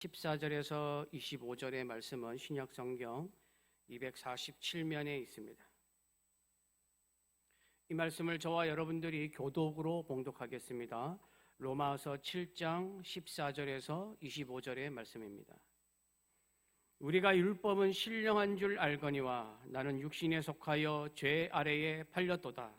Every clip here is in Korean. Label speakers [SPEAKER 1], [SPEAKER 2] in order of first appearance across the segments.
[SPEAKER 1] 14절에서 25절의 말씀은 신약성경 247면에 있습니다. 이 말씀을 저와 여러분들이 교독으로 봉독하겠습니다. 로마서 7장 14절에서 25절의 말씀입니다. 우리가 율법은 신령한 줄 알거니와 나는 육신에 속하여 죄 아래에 팔렸도다.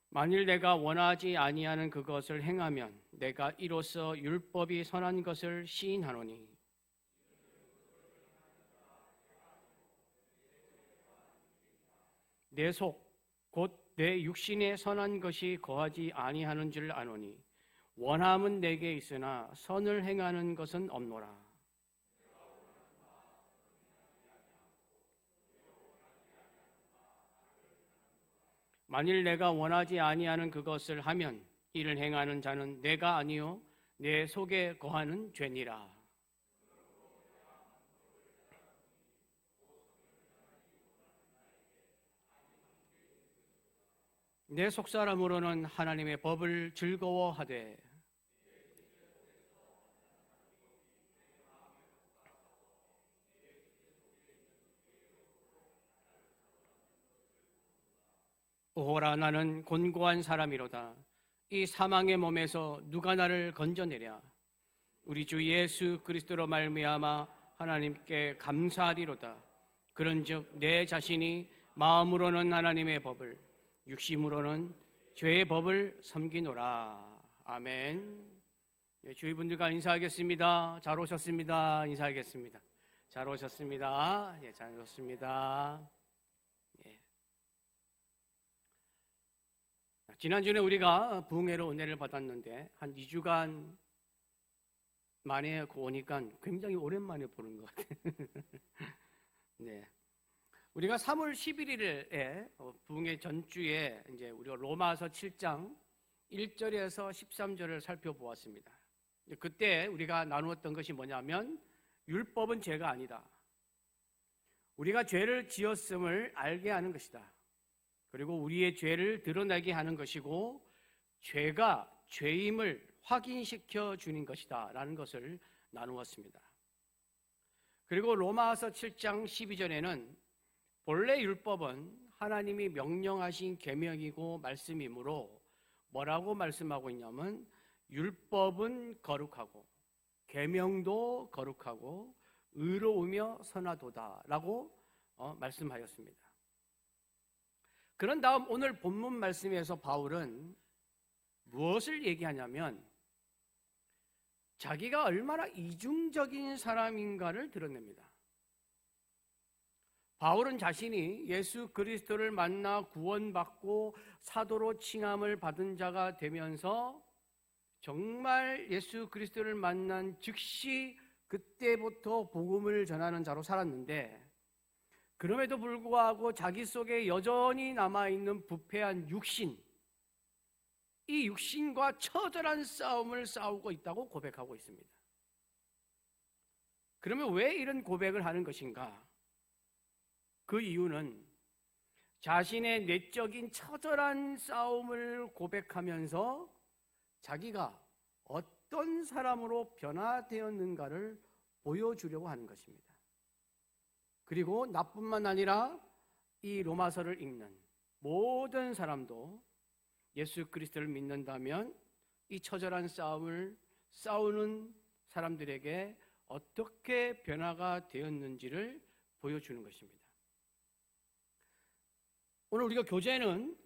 [SPEAKER 1] 만일 내가 원하지 아니하는 그것을 행하면 내가 이로써 율법이 선한 것을 시인하노니 내 속 곧 내 육신에 선한 것이 거하지 아니하는 줄 아노니 원함은 내게 있으나 선을 행하는 것은 없노라. 만일 내가 원하지 아니하는 그것을 하면 이를 행하는 자는 내가 아니요 내 속에 거하는 죄니라. 내 속사람으로는 하나님의 법을 즐거워하되 오호라 나는 곤고한 사람이로다. 이 사망의 몸에서 누가 나를 건져내랴. 우리 주 예수 그리스도로 말미암아 하나님께 감사하리로다. 그런즉 내 자신이 마음으로는 하나님의 법을 육심으로는 죄의 법을 섬기노라. 아멘. 주위 분들과 인사하겠습니다. 잘 오셨습니다. 인사하겠습니다. 잘 오셨습니다. 잘 오셨습니다. 지난주에 우리가 부흥회로 은혜를 받았는데 한 2주간 만에 오니까 굉장히 오랜만에 보는 것 같아요. 네. 우리가 3월 11일에 부흥회 전주에 이제 우리가 로마서 7장 1절에서 13절을 살펴보았습니다. 그때 우리가 나누었던 것이 뭐냐면 율법은 죄가 아니다. 우리가 죄를 지었음을 알게 하는 것이다. 그리고 우리의 죄를 드러내게 하는 것이고 죄가 죄임을 확인시켜 주는 것이다 라는 것을 나누었습니다. 그리고 로마서 7장 12절에는 본래 율법은 하나님이 명령하신 계명이고 말씀이므로 뭐라고 말씀하고 있냐면 율법은 거룩하고 계명도 거룩하고 의로우며 선하도다 라고 말씀하였습니다. 그런 다음 오늘 본문 말씀에서 바울은 무엇을 얘기하냐면 자기가 얼마나 이중적인 사람인가를 드러냅니다. 바울은 자신이 예수 그리스도를 만나 구원받고 사도로 칭함을 받은 자가 되면서 정말 예수 그리스도를 만난 즉시 그때부터 복음을 전하는 자로 살았는데 그럼에도 불구하고 자기 속에 여전히 남아있는 부패한 육신, 이 육신과 처절한 싸움을 싸우고 있다고 고백하고 있습니다. 그러면 왜 이런 고백을 하는 것인가? 그 이유는 자신의 내적인 처절한 싸움을 고백하면서 자기가 어떤 사람으로 변화되었는가를 보여주려고 하는 것입니다. 그리고 나뿐만 아니라 이 로마서를 읽는 모든 사람도 예수 그리스도를 믿는다면 이 처절한 싸움을 싸우는 사람들에게 어떻게 변화가 되었는지를 보여주는 것입니다. 오늘 우리가 교재는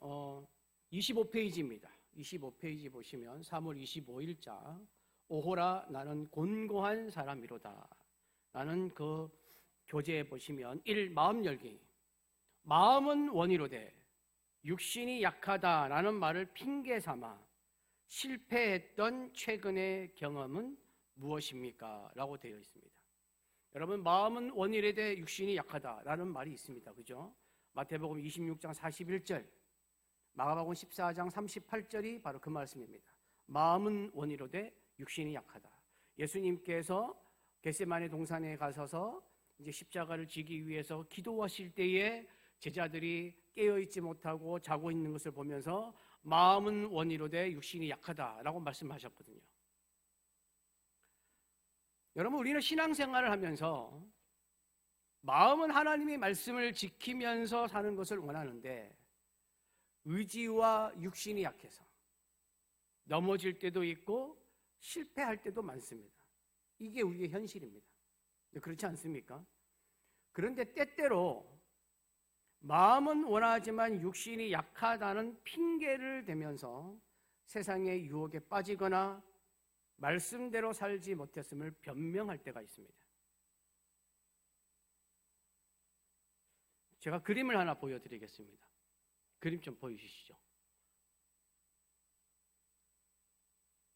[SPEAKER 1] 25페이지입니다. 25페이지 보시면 3월 25일자 오호라 나는 곤고한 사람이로다. 나는 그 교재에 보시면 1. 마음 열기. 마음은 원이로되 육신이 약하다라는 말을 핑계 삼아 실패했던 최근의 경험은 무엇입니까? 라고 되어 있습니다. 여러분 마음은 원이로되 육신이 약하다라는 말이 있습니다. 그죠? 마태복음 26장 41절, 마가복음 14장 38절이 바로 그 말씀입니다. 마음은 원이로되 육신이 약하다. 예수님께서 겟세마네 동산에 가셔서 이제 십자가를 지기 위해서 기도하실 때에 제자들이 깨어있지 못하고 자고 있는 것을 보면서 마음은 원이로되 육신이 약하다라고 말씀하셨거든요. 여러분, 우리는 신앙생활을 하면서 마음은 하나님의 말씀을 지키면서 사는 것을 원하는데 의지와 육신이 약해서 넘어질 때도 있고 실패할 때도 많습니다. 이게 우리의 현실입니다. 그렇지 않습니까? 그런데 때때로 마음은 원하지만 육신이 약하다는 핑계를 대면서 세상의 유혹에 빠지거나 말씀대로 살지 못했음을 변명할 때가 있습니다. 제가 그림을 하나 보여드리겠습니다. 그림 좀 보여주시죠.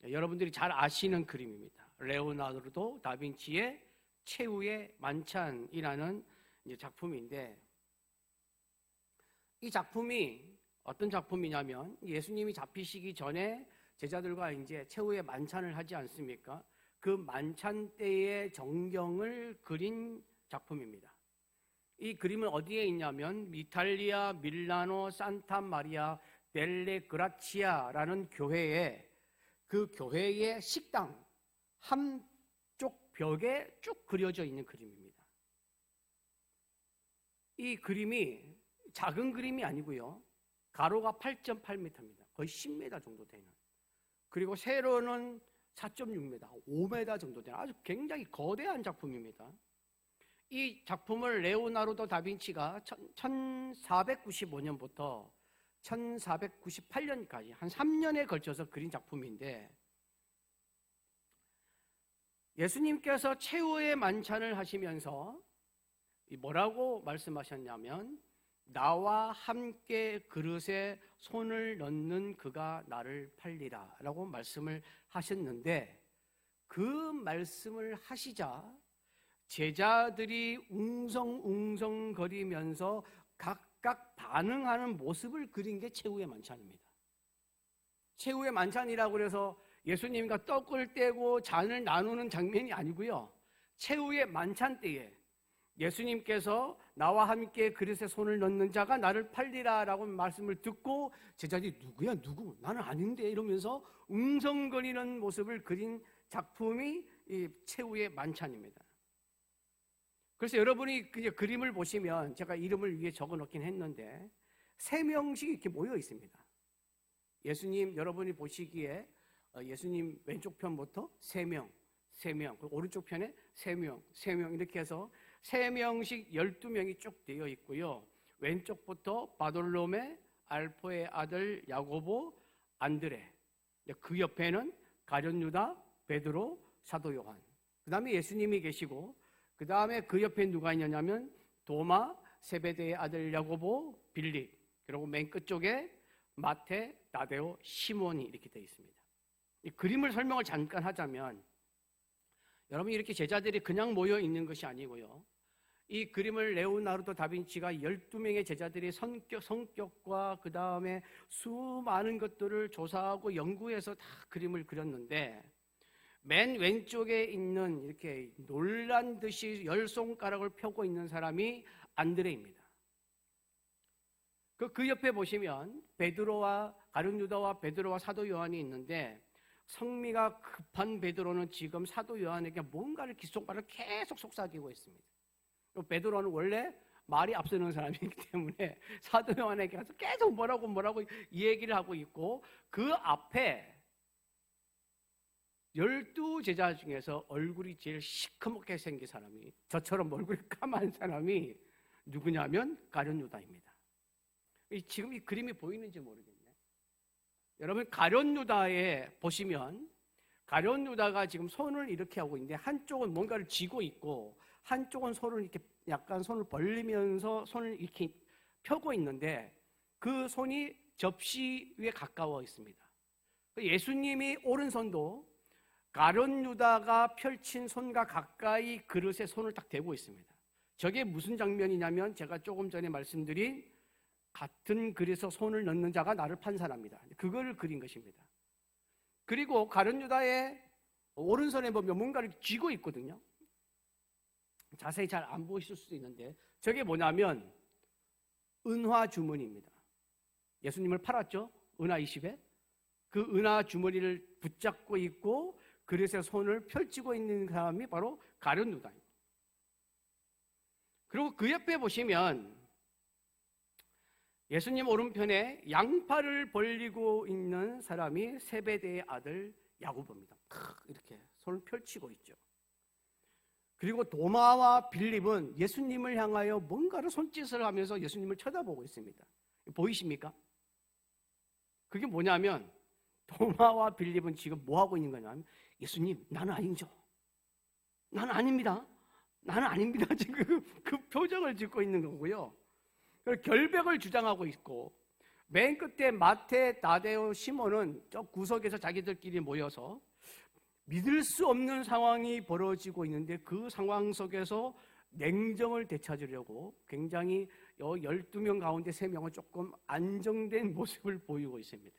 [SPEAKER 1] 여러분들이 잘 아시는 그림입니다. 레오나르도 다빈치의 최후의 만찬이라는 작품인데, 이 작품이 어떤 작품이냐면 예수님이 잡히시기 전에 제자들과 이제 최후의 만찬을 하지 않습니까? 그 만찬 때의 정경을 그린 작품입니다. 이 그림은 어디에 있냐면 이탈리아 밀라노 산타 마리아 델레 그라치아라는 교회에, 그 교회의 식당 한쪽 벽에 쭉 그려져 있는 그림입니다. 이 그림이 작은 그림이 아니고요, 가로가 8.8m입니다. 거의 10m 정도 되는, 그리고 세로는 4.6m, 5m 정도 되는 아주 굉장히 거대한 작품입니다. 이 작품을 레오나르도 다빈치가 1495년부터 1498년까지 한 3년에 걸쳐서 그린 작품인데, 예수님께서 최후의 만찬을 하시면서 뭐라고 말씀하셨냐면 나와 함께 그릇에 손을 넣는 그가 나를 팔리라 라고 말씀을 하셨는데, 그 말씀을 하시자 제자들이 웅성웅성거리면서 각각 반응하는 모습을 그린 게 최후의 만찬입니다. 최후의 만찬이라고 해서 예수님과 떡을 떼고 잔을 나누는 장면이 아니고요, 최후의 만찬 때에 예수님께서 나와 함께 그릇에 손을 넣는 자가 나를 팔리라 라고 말씀을 듣고 제자들이 누구야 누구, 나는 아닌데 이러면서 웅성거리는 모습을 그린 작품이 이 최후의 만찬입니다. 그래서 여러분이 그림을 보시면 제가 이름을 위에 적어 놓긴 했는데 3명씩 이렇게 모여 있습니다. 예수님, 여러분이 보시기에 예수님 왼쪽 편부터 3명, 그리고 오른쪽 편에 3명 이렇게 해서 3명씩 12명이 쭉 되어 있고요. 왼쪽부터 바돌로메, 알포의 아들 야고보, 안드레, 그 옆에는 가룟 유다, 베드로, 사도 요한, 그 다음에 예수님이 계시고, 그 다음에 그 옆에 누가 있냐면 도마, 세베대의 아들 야고보, 빌립, 그리고 맨 끝쪽에 마태, 다데오, 시몬이 이렇게 되어 있습니다. 이 그림을 설명을 잠깐 하자면, 여러분 이렇게 제자들이 그냥 모여 있는 것이 아니고요, 이 그림을 레오나르도 다빈치가 12명의 제자들의 성격과 그 다음에 수많은 것들을 조사하고 연구해서 다 그림을 그렸는데, 맨 왼쪽에 있는 이렇게 놀란 듯이 10손가락을 펴고 있는 사람이 안드레입니다. 그 옆에 보시면 베드로와 가룟 유다와 베드로와 사도 요한이 있는데, 성미가 급한 베드로는 지금 사도 요한에게 뭔가를 귓속말을 계속 속삭이고 있습니다. 베드로는 원래 말이 앞서는 사람이기 때문에 사도 요한에게 가서 계속 뭐라고 이 얘기를 하고 있고, 그 앞에 12제자 중에서 얼굴이 제일 시커멓게 생긴 사람이, 저처럼 얼굴이 까만 사람이 누구냐면 가룟 유다입니다. 지금 이 그림이 보이는지 모르겠네. 여러분 가룟 유다에 보시면 가룟 유다가 지금 손을 이렇게 하고 있는데, 한쪽은 뭔가를 쥐고 있고 한쪽은 손을 이렇게 약간 손을 벌리면서 손을 이렇게 펴고 있는데, 그 손이 접시 위에 가까워 있습니다. 예수님이 오른손도 가룟 유다가 펼친 손과 가까이 그릇에 손을 딱 대고 있습니다. 저게 무슨 장면이냐면 제가 조금 전에 말씀드린 같은 그릇에 손을 넣는 자가 나를 판 사람이다, 그걸 그린 것입니다. 그리고 가룟 유다의 오른손에 보면 뭔가를 쥐고 있거든요. 자세히 잘 안 보이실 수도 있는데 저게 뭐냐면 은화 주머니입니다. 예수님을 팔았죠? 은하 20에. 그 은하 주머니를 붙잡고 있고 그릇에 손을 펼치고 있는 사람이 바로 가룟 유다입니다. 그리고 그 옆에 보시면 예수님 오른편에 양팔을 벌리고 있는 사람이 세베대의 아들 야고보입니다. 이렇게 손을 펼치고 있죠. 그리고 도마와 빌립은 예수님을 향하여 뭔가를 손짓을 하면서 예수님을 쳐다보고 있습니다. 보이십니까? 그게 뭐냐면 도마와 빌립은 지금 뭐 하고 있는 거냐면 예수님, 나는 아니죠. 나는 아닙니다. 나는 아닙니다. 지금 그 표정을 짓고 있는 거고요. 결백을 주장하고 있고 맨 끝에 마태, 다데오, 시몬은 저 구석에서 자기들끼리 모여서 믿을 수 없는 상황이 벌어지고 있는데 그 상황 속에서 냉정을 되찾으려고 굉장히 12명 가운데 3명은 조금 안정된 모습을 보이고 있습니다.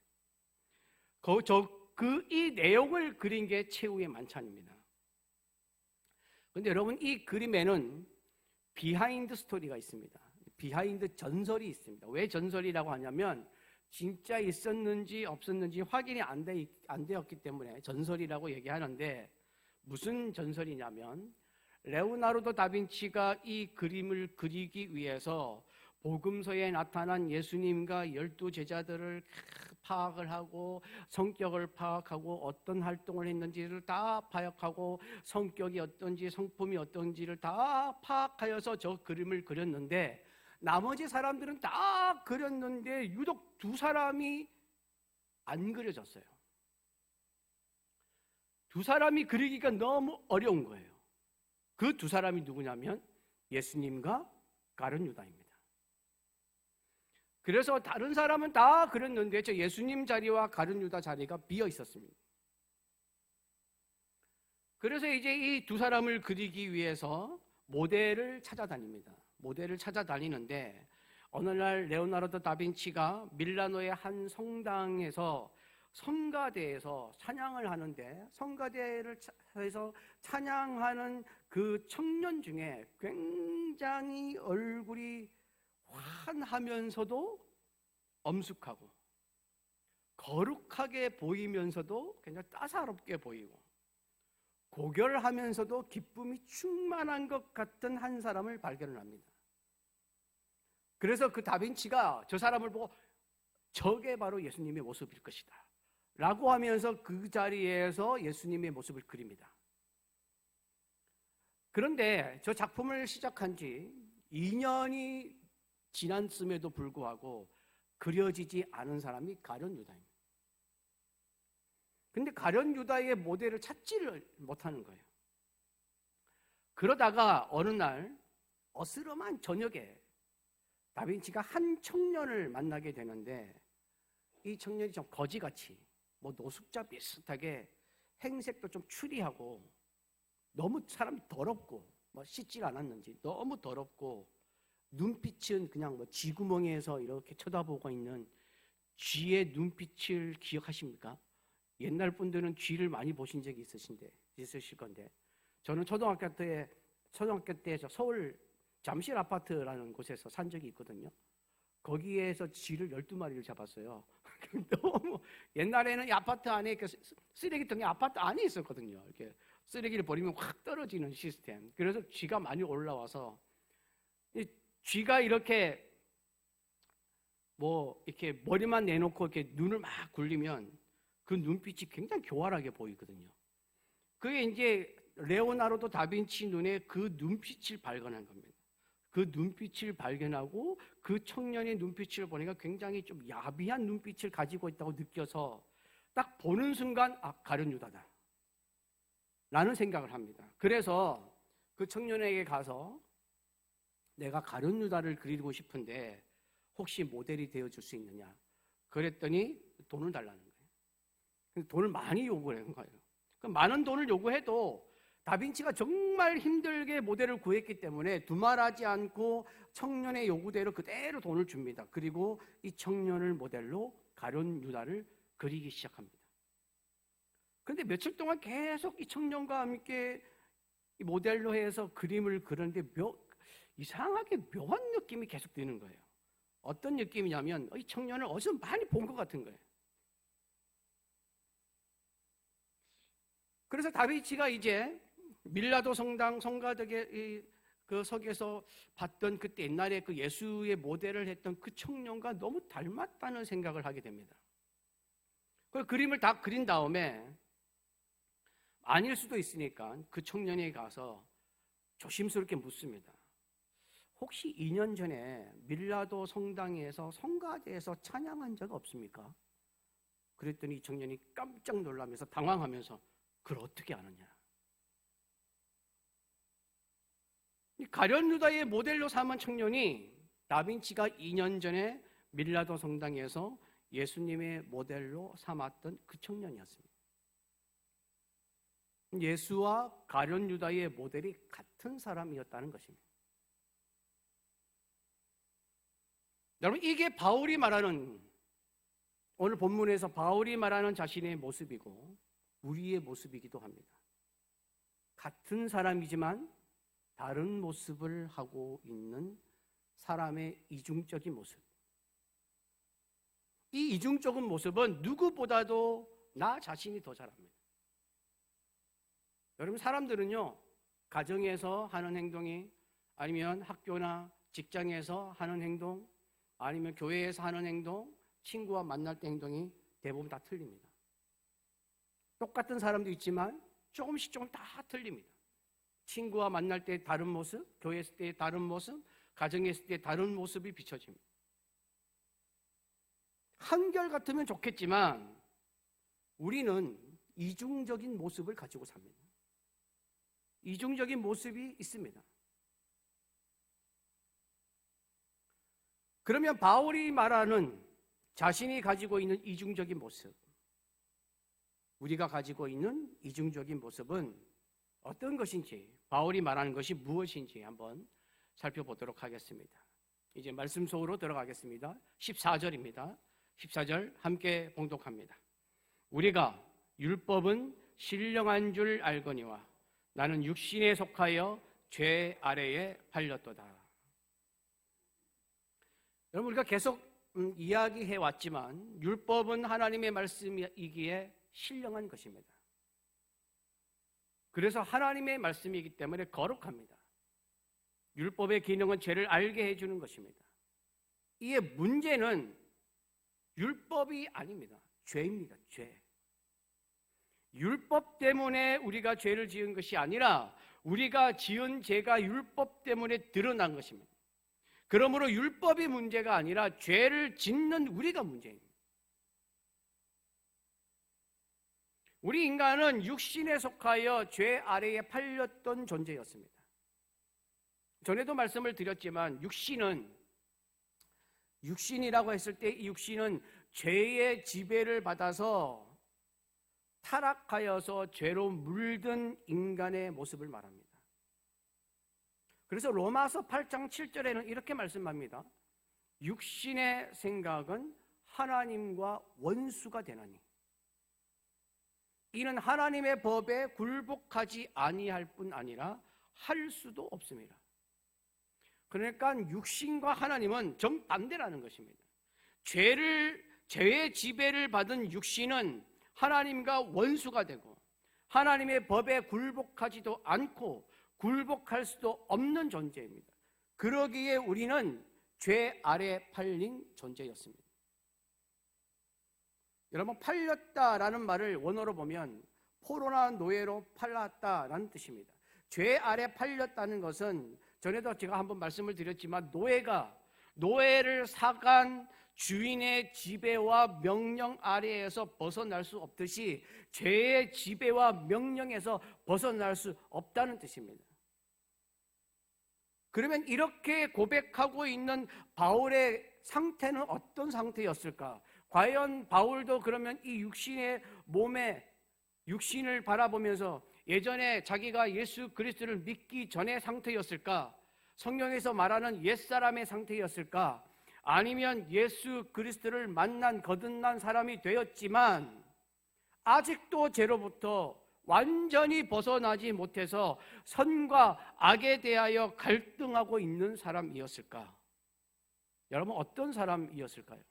[SPEAKER 1] 이 내용을 그린 게 최후의 만찬입니다. 그런데 여러분, 이 그림에는 비하인드 스토리가 있습니다. 비하인드 전설이 있습니다. 왜 전설이라고 하냐면 진짜 있었는지 없었는지 확인이 안 되었기 때문에 전설이라고 얘기하는데, 무슨 전설이냐면 레오나르도 다빈치가 이 그림을 그리기 위해서 복음서에 나타난 예수님과 12제자들을 파악을 하고 성격을 파악하고 어떤 활동을 했는지를 다 파악하고 성격이 어떤지 성품이 어떤지를 다 파악하여서 저 그림을 그렸는데, 나머지 사람들은 다 그렸는데 유독 2사람이 안 그려졌어요. 2사람이 그리기가 너무 어려운 거예요. 그 2사람이 누구냐면 예수님과 가룟 유다입니다. 그래서 다른 사람은 다 그렸는데 저 예수님 자리와 가룟 유다 자리가 비어 있었습니다. 그래서 이제 이 2사람을 그리기 위해서 모델을 찾아다닙니다. 모델을 찾아다니는데 어느 날 레오나르도 다빈치가 밀라노의 한 성당에서 성가대에서 찬양을 하는데, 성가대에서 찬양하는 그 청년 중에 굉장히 얼굴이 환하면서도 엄숙하고 거룩하게 보이면서도 굉장히 따사롭게 보이고 고결하면서도 기쁨이 충만한 것 같은 한 사람을 발견을 합니다. 그래서 그 다빈치가 저 사람을 보고 저게 바로 예수님의 모습일 것이다 라고 하면서 그 자리에서 예수님의 모습을 그립니다. 그런데 저 작품을 시작한 지 2년이 지났음에도 불구하고 그려지지 않은 사람이 가룟 유다입니다. 근데 가룟 유다의 모델을 찾지를 못하는 거예요. 그러다가 어느 날 어스름한 저녁에 다빈치가 한 청년을 만나게 되는데, 이 청년이 좀 거지같이 노숙자 비슷하게 행색도 좀 추리하고 너무 사람이 더럽고 씻질 않았는지 너무 더럽고 눈빛은 그냥 쥐구멍에서 이렇게 쳐다보고 있는 쥐의 눈빛을 기억하십니까? 옛날 분들은 쥐를 많이 보신 적이 있으실 건데, 저는 초등학교 때 저 서울 잠실 아파트라는 곳에서 산 적이 있거든요. 거기에서 쥐를 12마리를 잡았어요. 너무 옛날에는 이 아파트 안에 쓰레기통이 아파트 안에 있었거든요. 이렇게 쓰레기를 버리면 확 떨어지는 시스템. 그래서 쥐가 많이 올라와서 이 쥐가 이렇게 이렇게 머리만 내놓고 이렇게 눈을 막 굴리면 그 눈빛이 굉장히 교활하게 보이거든요. 그게 이제 레오나르도 다빈치 눈에 그 눈빛을 발견한 겁니다. 그 눈빛을 발견하고 그 청년의 눈빛을 보니까 굉장히 좀 야비한 눈빛을 가지고 있다고 느껴서 딱 보는 순간 가룟 유다다 라는 생각을 합니다. 그래서 그 청년에게 가서 내가 가룟 유다를 그리고 싶은데 혹시 모델이 되어줄 수 있느냐 그랬더니 돈을 달라는 거예요. 돈을 많이 요구한 거예요. 그 많은 돈을 요구해도 다빈치가 정말 힘들게 모델을 구했기 때문에 두말하지 않고 청년의 요구대로 그대로 돈을 줍니다. 그리고 이 청년을 모델로 가룟 유다를 그리기 시작합니다. 그런데 며칠 동안 계속 이 청년과 함께 이 모델로 해서 그림을 그리는데 이상하게 묘한 느낌이 계속 드는 거예요. 어떤 느낌이냐면 이 청년을 어디서 많이 본 것 같은 거예요. 그래서 다비치가 이제 밀라도 성당 성가덕의 그 석에서 봤던 그때 옛날에 그 예수의 모델을 했던 그 청년과 너무 닮았다는 생각을 하게 됩니다. 그 그림을 다 그린 다음에 아닐 수도 있으니까 그 청년이 가서 조심스럽게 묻습니다. 혹시 2년 전에 밀라도 성당에서 성가대에서 찬양한 적 없습니까? 그랬더니 이 청년이 깜짝 놀라면서 당황하면서 그걸 어떻게 아느냐? 가룟 유다의 모델로 삼은 청년이 다빈치가 2년 전에 밀라도 성당에서 예수님의 모델로 삼았던 그 청년이었습니다. 예수와 가룟 유다의 모델이 같은 사람이었다는 것입니다. 여러분, 이게 바울이 말하는, 오늘 본문에서 바울이 말하는 자신의 모습이고 우리의 모습이기도 합니다. 같은 사람이지만 다른 모습을 하고 있는 사람의 이중적인 모습. 이 이중적인 모습은 누구보다도 나 자신이 더 잘합니다. 여러분, 사람들은요, 가정에서 하는 행동이, 아니면 학교나 직장에서 하는 행동, 아니면 교회에서 하는 행동, 친구와 만날 때 행동이 대부분 다 틀립니다. 똑같은 사람도 있지만 조금씩 다 틀립니다. 친구와 만날 때 다른 모습, 교회 있을 때 다른 모습, 가정에 있을 때 다른 모습이 비춰집니다. 한결같으면 좋겠지만 우리는 이중적인 모습을 가지고 삽니다. 이중적인 모습이 있습니다. 그러면 바울이 말하는 자신이 가지고 있는 이중적인 모습, 우리가 가지고 있는 이중적인 모습은 어떤 것인지, 바울이 말하는 것이 무엇인지 한번 살펴보도록 하겠습니다. 이제 말씀 속으로 들어가겠습니다. 14절입니다. 14절 함께 봉독합니다. 우리가 율법은 신령한 줄 알거니와 나는 육신에 속하여 죄 아래에 팔렸도다. 여러분, 우리가 계속 이야기해 왔지만 율법은 하나님의 말씀이기에 신령한 것입니다. 그래서 하나님의 말씀이기 때문에 거룩합니다. 율법의 기능은 죄를 알게 해주는 것입니다. 이의 문제는 율법이 아닙니다. 죄입니다. 죄. 율법 때문에 우리가 죄를 지은 것이 아니라 우리가 지은 죄가 율법 때문에 드러난 것입니다. 그러므로 율법이 문제가 아니라 죄를 짓는 우리가 문제입니다. 우리 인간은 육신에 속하여 죄 아래에 팔렸던 존재였습니다. 전에도 말씀을 드렸지만 육신이라고 했을 때 이 육신은 죄의 지배를 받아서 타락하여서 죄로 물든 인간의 모습을 말합니다. 그래서 로마서 8장 7절에는 이렇게 말씀합니다. 육신의 생각은 하나님과 원수가 되나니 이는 하나님의 법에 굴복하지 아니할 뿐 아니라 할 수도 없습니다. 그러니까 육신과 하나님은 정반대라는 것입니다. 죄의 지배를 받은 육신은 하나님과 원수가 되고 하나님의 법에 굴복하지도 않고 굴복할 수도 없는 존재입니다. 그러기에 우리는 죄 아래 팔린 존재였습니다. 여러분, 팔렸다라는 말을 원어로 보면 포로나 노예로 팔렸다라는 뜻입니다. 죄 아래 팔렸다는 것은 전에도 제가 한번 말씀을 드렸지만 노예를 사간 주인의 지배와 명령 아래에서 벗어날 수 없듯이 죄의 지배와 명령에서 벗어날 수 없다는 뜻입니다. 그러면 이렇게 고백하고 있는 바울의 상태는 어떤 상태였을까? 과연 바울도 그러면 이 육신의 몸에 육신을 바라보면서 예전에 자기가 예수 그리스도를 믿기 전의 상태였을까? 성경에서 말하는 옛사람의 상태였을까? 아니면 예수 그리스도를 만난 거듭난 사람이 되었지만 아직도 죄로부터 완전히 벗어나지 못해서 선과 악에 대하여 갈등하고 있는 사람이었을까? 여러분 어떤 사람이었을까요?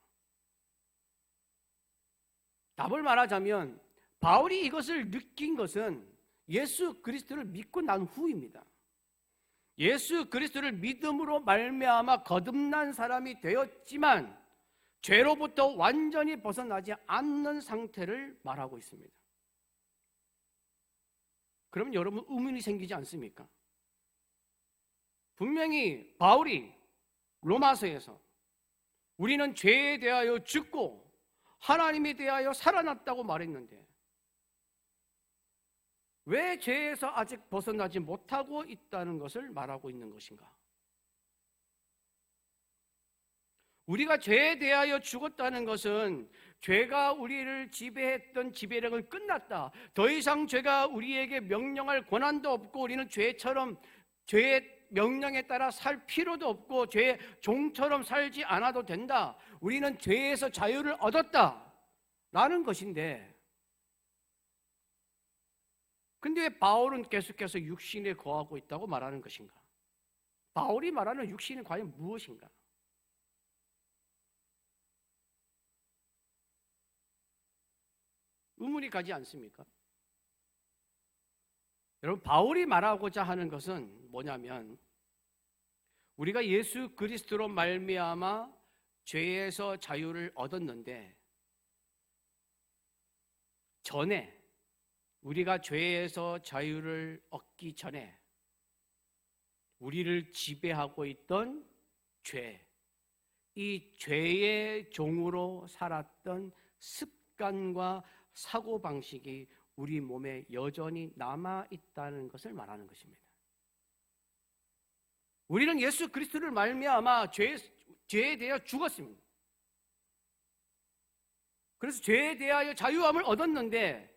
[SPEAKER 1] 답을 말하자면 바울이 이것을 느낀 것은 예수 그리스도를 믿고 난 후입니다. 예수 그리스도를 믿음으로 말미암아 거듭난 사람이 되었지만 죄로부터 완전히 벗어나지 않는 상태를 말하고 있습니다. 그러면 여러분 의문이 생기지 않습니까? 분명히 바울이 로마서에서 우리는 죄에 대하여 죽고 하나님에 대하여 살아났다고 말했는데 왜 죄에서 아직 벗어나지 못하고 있다는 것을 말하고 있는 것인가? 우리가 죄에 대하여 죽었다는 것은 죄가 우리를 지배했던 지배력은 끝났다. 더 이상 죄가 우리에게 명령할 권한도 없고 우리는 죄처럼 죄의 명령에 따라 살 필요도 없고 죄의 종처럼 살지 않아도 된다. 우리는 죄에서 자유를 얻었다 라는 것인데, 근데 왜 바울은 계속해서 육신에 거하고 있다고 말하는 것인가? 바울이 말하는 육신이 과연 무엇인가? 의문이 가지 않습니까? 여러분, 바울이 말하고자 하는 것은 뭐냐면 우리가 예수 그리스도로 말미암아 죄에서 자유를 얻었는데 전에 우리가 죄에서 자유를 얻기 전에 우리를 지배하고 있던 죄, 이 죄의 종으로 살았던 습관과 사고방식이 우리 몸에 여전히 남아있다는 것을 말하는 것입니다. 우리는 예수 그리스도를 말미암아 죄에 대하여 죽었습니다. 그래서 죄에 대하여 자유함을 얻었는데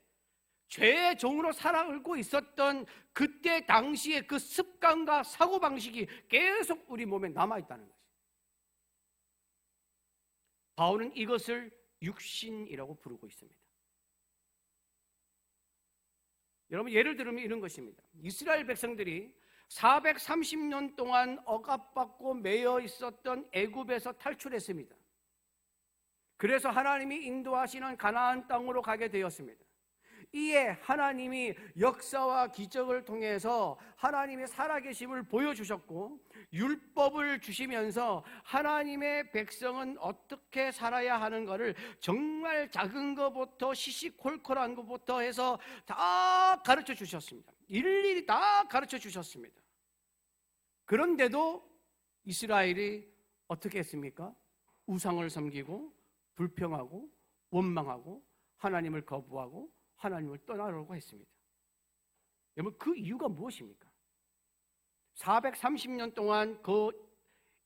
[SPEAKER 1] 죄의 종으로 살아가고 있었던 그때 당시의 그 습관과 사고방식이 계속 우리 몸에 남아있다는 것입니다. 바울은 이것을 육신이라고 부르고 있습니다. 여러분, 예를 들면 이런 것입니다. 이스라엘 백성들이 430년 동안 억압받고 매여 있었던 애굽에서 탈출했습니다. 그래서 하나님이 인도하시는 가나안 땅으로 가게 되었습니다. 이에 하나님이 역사와 기적을 통해서 하나님의 살아계심을 보여주셨고 율법을 주시면서 하나님의 백성은 어떻게 살아야 하는 것을 정말 작은 것부터 시시콜콜한 것부터 해서 다 가르쳐 주셨습니다. 일일이 다 가르쳐 주셨습니다. 그런데도 이스라엘이 어떻게 했습니까? 우상을 섬기고 불평하고 원망하고 하나님을 거부하고 하나님을 떠나려고 했습니다. 여러분, 그 이유가 무엇입니까? 430년 동안 그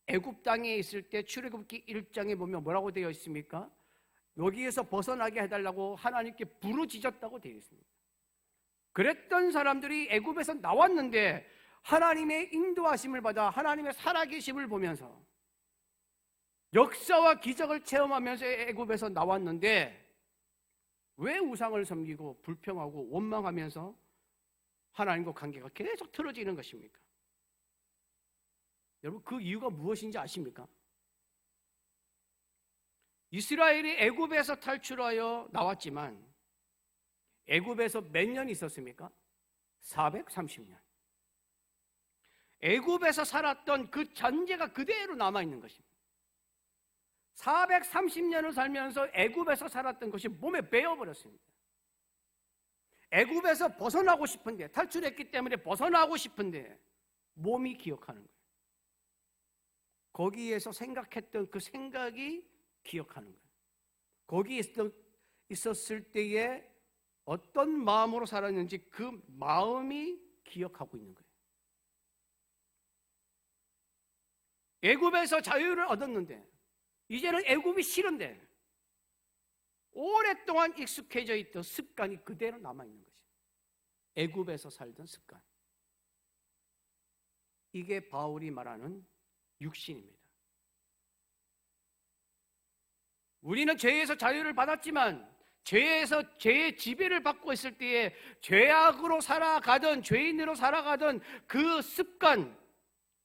[SPEAKER 1] 애굽 땅에 있을 때 출애굽기 1장에 보면 뭐라고 되어 있습니까? 여기에서 벗어나게 해달라고 하나님께 부르짖었다고 되어 있습니다. 그랬던 사람들이 애굽에서 나왔는데 하나님의 인도하심을 받아 하나님의 살아계심을 보면서 역사와 기적을 체험하면서 애굽에서 나왔는데 왜 우상을 섬기고 불평하고 원망하면서 하나님과 관계가 계속 틀어지는 것입니까? 여러분, 그 이유가 무엇인지 아십니까? 이스라엘이 애굽에서 탈출하여 나왔지만 애굽에서 몇 년 있었습니까? 430년. 애굽에서 살았던 그 잔재가 그대로 남아있는 것입니다. 430년을 살면서 애굽에서 살았던 것이 몸에 배어버렸습니다. 애굽에서 벗어나고 싶은데, 탈출했기 때문에 벗어나고 싶은데 몸이 기억하는 거예요. 거기에서 생각했던 그 생각이 기억하는 거예요. 거기에 있었을 때에 어떤 마음으로 살았는지 그 마음이 기억하고 있는 거예요. 애굽에서 자유를 얻었는데 이제는 애굽이 싫은데 오랫동안 익숙해져 있던 습관이 그대로 남아있는 것이에요. 애굽에서 살던 습관. 이게 바울이 말하는 육신입니다. 우리는 죄에서 자유를 받았지만 죄의 지배를 받고 있을 때에 죄악으로 살아가던, 죄인으로 살아가던 그 습관,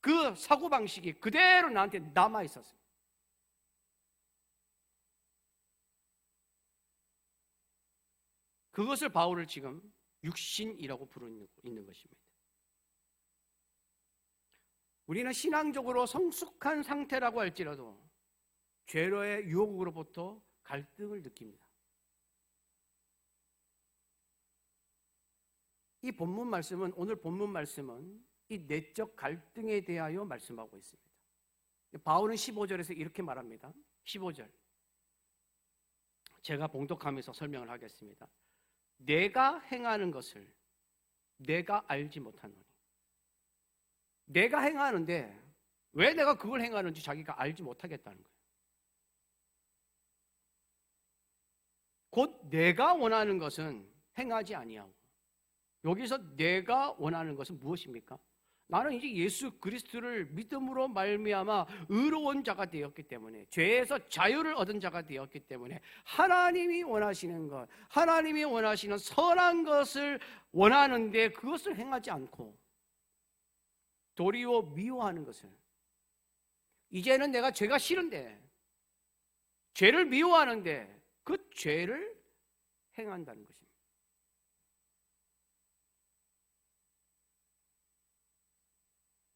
[SPEAKER 1] 그 사고방식이 그대로 나한테 남아있었어요. 그것을 바울을 지금 육신이라고 부르고 있는 것입니다. 우리는 신앙적으로 성숙한 상태라고 할지라도 죄로의 유혹으로부터 갈등을 느낍니다. 이 본문 말씀은, 오늘 본문 말씀은 이 내적 갈등에 대하여 말씀하고 있습니다. 바울은 15절에서 이렇게 말합니다. 15절. 제가 봉독하면서 설명을 하겠습니다. 내가 행하는 것을 내가 알지 못하노니. 내가 행하는데 왜 내가 그걸 행하는지 자기가 알지 못하겠다는 거예요. 곧 내가 원하는 것은 행하지 아니하고, 여기서 내가 원하는 것은 무엇입니까? 나는 이제 예수 그리스도를 믿음으로 말미암아 의로운 자가 되었기 때문에, 죄에서 자유를 얻은 자가 되었기 때문에 하나님이 원하시는 것, 하나님이 원하시는 선한 것을 원하는데 그것을 행하지 않고 도리어 미워하는 것을, 이제는 내가 죄가 싫은데, 죄를 미워하는데 그 죄를 행한다는 것입니다.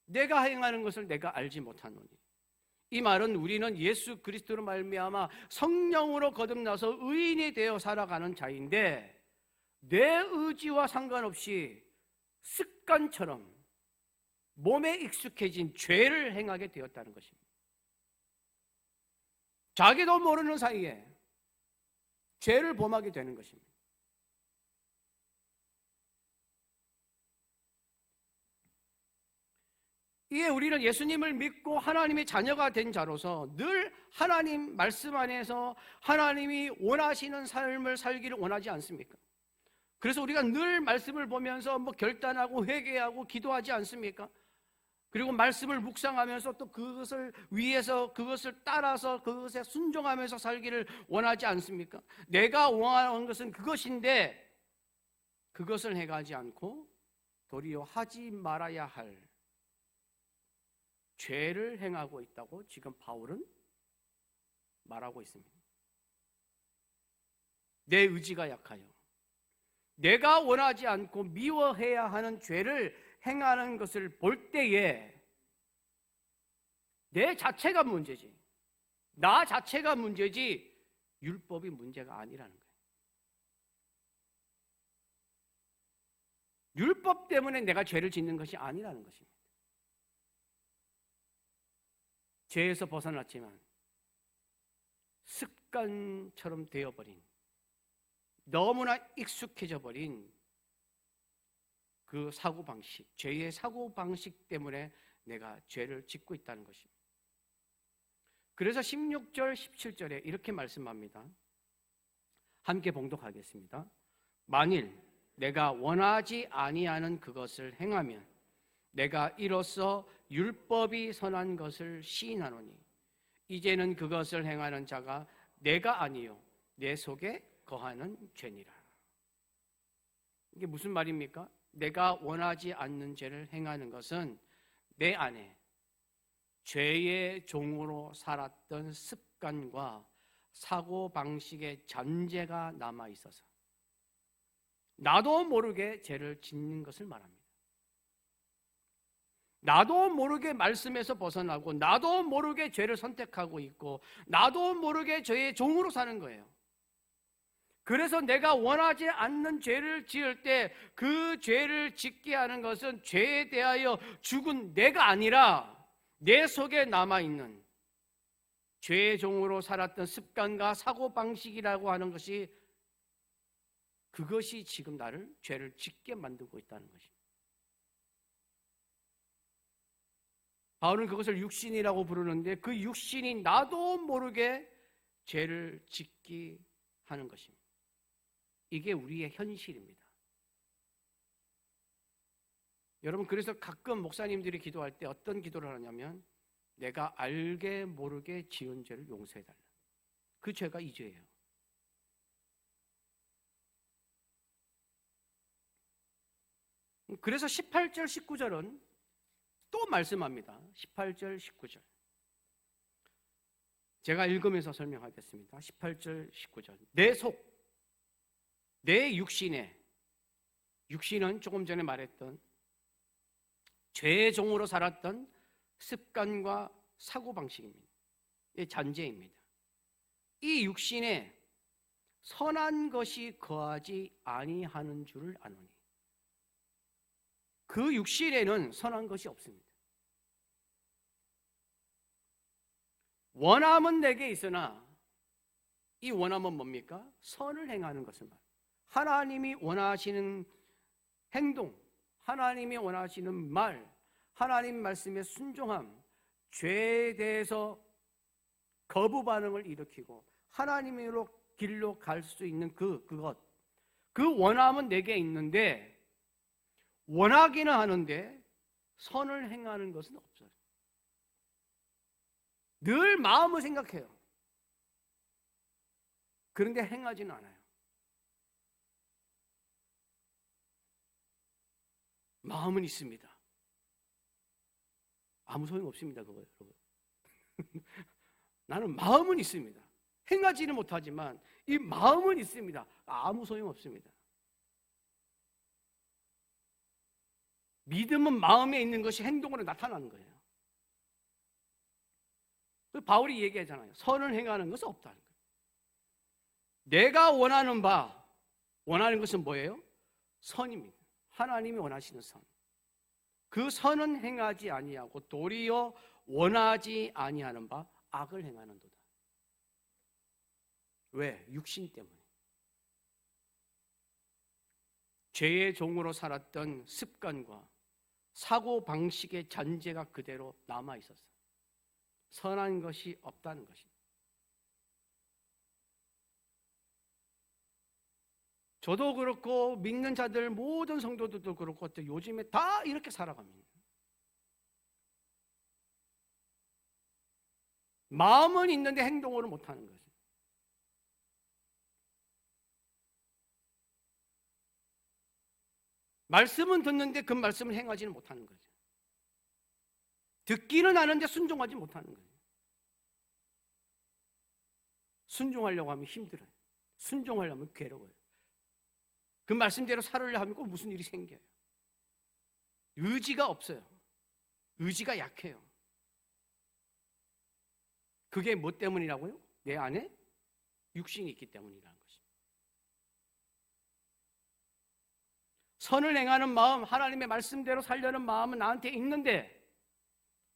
[SPEAKER 1] 내가 행하는 것을 내가 알지 못하노니. 이 말은 우리는 예수 그리스도로 말미암아 성령으로 거듭나서 의인이 되어 살아가는 자인데, 내 의지와 상관없이 습관처럼 몸에 익숙해진 죄를 행하게 되었다는 것입니다. 자기도 모르는 사이에 죄를 범하게 되는 것입니다. 이에 우리는 예수님을 믿고 하나님의 자녀가 된 자로서 늘 하나님 말씀 안에서 하나님이 원하시는 삶을 살기를 원하지 않습니까? 그래서 우리가 늘 말씀을 보면서 결단하고 회개하고 기도하지 않습니까? 그리고 말씀을 묵상하면서 또 그것을 위해서, 그것을 따라서, 그것에 순종하면서 살기를 원하지 않습니까? 내가 원하는 것은 그것인데 그것을 행하지 않고 도리어 하지 말아야 할 죄를 행하고 있다고 지금 바울은 말하고 있습니다. 내 의지가 약하여 내가 원하지 않고 미워해야 하는 죄를 행하는 것을 볼 때에 내 자체가 문제지, 나 자체가 문제지 율법이 문제가 아니라는 거예요. 율법 때문에 내가 죄를 짓는 것이 아니라는 것입니다. 죄에서 벗어났지만 습관처럼 되어버린, 너무나 익숙해져 버린 그 사고방식, 죄의 사고방식 때문에 내가 죄를 짓고 있다는 것입니다. 그래서 16절, 17절에 이렇게 말씀합니다. 함께 봉독하겠습니다. 만일 내가 원하지 아니하는 그것을 행하면 내가 이로써 율법이 선한 것을 시인하노니 이제는 그것을 행하는 자가 내가 아니요 내 속에 거하는 죄니라. 이게 무슨 말입니까? 내가 원하지 않는 죄를 행하는 것은 내 안에 죄의 종으로 살았던 습관과 사고방식의 잔재가 남아있어서 나도 모르게 죄를 짓는 것을 말합니다. 나도 모르게 말씀에서 벗어나고 나도 모르게 죄를 선택하고 있고 나도 모르게 죄의 종으로 사는 거예요. 그래서 내가 원하지 않는 죄를 지을 때 그 죄를 짓게 하는 것은 죄에 대하여 죽은 내가 아니라 내 속에 남아있는 죄의 종으로 살았던 습관과 사고방식이라고 하는 것이, 그것이 지금 나를 죄를 짓게 만들고 있다는 것입니다. 바울은 그것을 육신이라고 부르는데 그 육신이 나도 모르게 죄를 짓게 하는 것입니다. 이게 우리의 현실입니다. 여러분, 그래서 가끔 목사님들이 기도할 때 어떤 기도를 하냐면 내가 알게 모르게 지은 죄를 용서해달라. 그 죄가 이 죄예요. 그래서 18절, 19절은 또 말씀합니다. 18절, 19절. 제가 읽으면서 설명하겠습니다. 18절, 19절. 내 속, 내 육신은 조금 전에 말했던 죄의 종으로 살았던 습관과 사고방식입니다. 잔재입니다. 이 육신에 선한 것이 거하지 아니하는 줄을 아노니, 그 육신에는 선한 것이 없습니다. 원함은 내게 있으나 이 원함은 뭡니까? 선을 행하는 것을 말합니다. 하나님이 원하시는 행동, 하나님이 원하시는 말, 하나님 말씀의 순종함, 죄에 대해서 거부 반응을 일으키고 하나님으로 길로 갈 수 있는 그것, 그 원함은 내게 있는데, 원하기는 하는데 선을 행하는 것은 없어요. 늘 마음을 생각해요. 그런데 행하지는 않아요. 마음은 있습니다. 아무 소용 없습니다, 그거요, 여러분. 나는 마음은 있습니다. 행하지는 못하지만 이 마음은 있습니다. 아무 소용 없습니다. 믿음은 마음에 있는 것이 행동으로 나타나는 거예요. 바울이 얘기하잖아요. 선을 행하는 것은 없다는 거예요. 내가 원하는 것은 뭐예요? 선입니다. 하나님이 원하시는 선. 그 선은 행하지 아니하고 도리어 원하지 아니하는 바 악을 행하는도다. 왜? 육신 때문에. 죄의 종으로 살았던 습관과 사고 방식의 잔재가 그대로 남아 있었어요. 선한 것이 없다는 것입니다. 저도 그렇고 믿는 자들 모든 성도들도 그렇고 또 요즘에 다 이렇게 살아갑니다. 마음은 있는데 행동으로 못하는 거죠. 말씀은 듣는데 그 말씀을 행하지는 못하는 거죠. 듣기는 하는데 순종하지 못하는 거예요. 순종하려고 하면 힘들어요. 순종하려면 괴로워요. 그 말씀대로 살으려 하면 꼭 무슨 일이 생겨요. 의지가 없어요. 의지가 약해요. 그게 뭐 때문이라고요? 내 안에 육신이 있기 때문이라는 것입니다. 선을 행하는 마음, 하나님의 말씀대로 살려는 마음은 나한테 있는데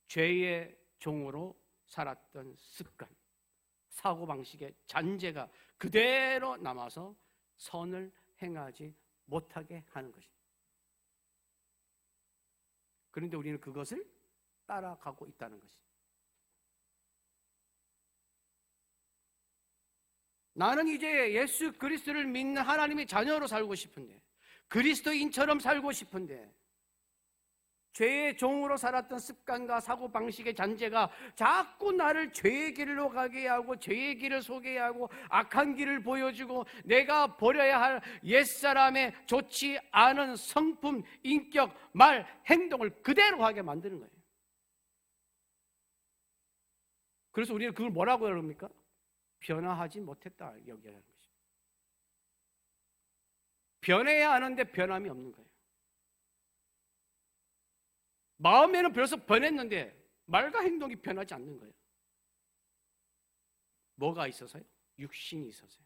[SPEAKER 1] 죄의 종으로 살았던 습관, 사고방식의 잔재가 그대로 남아서 선을 행하지 못하게 하는 것입니다. 그런데 우리는 그것을 따라가고 있다는 것입니다. 나는 이제 예수 그리스도를 믿는 하나님의 자녀로 살고 싶은데, 그리스도인처럼 살고 싶은데, 죄의 종으로 살았던 습관과 사고방식의 잔재가 자꾸 나를 죄의 길로 가게 하고 죄의 길을 소개해 하고 악한 길을 보여주고 내가 버려야 할 옛사람의 좋지 않은 성품, 인격, 말, 행동을 그대로 하게 만드는 거예요. 그래서 우리는 그걸 뭐라고 그럽니까? 변화하지 못했다 여기하는 것입니다. 변해야 하는데 변함이 없는 거예요. 마음에는 벌써 변했는데 말과 행동이 변하지 않는 거예요. 뭐가 있어서요? 육신이 있어서요.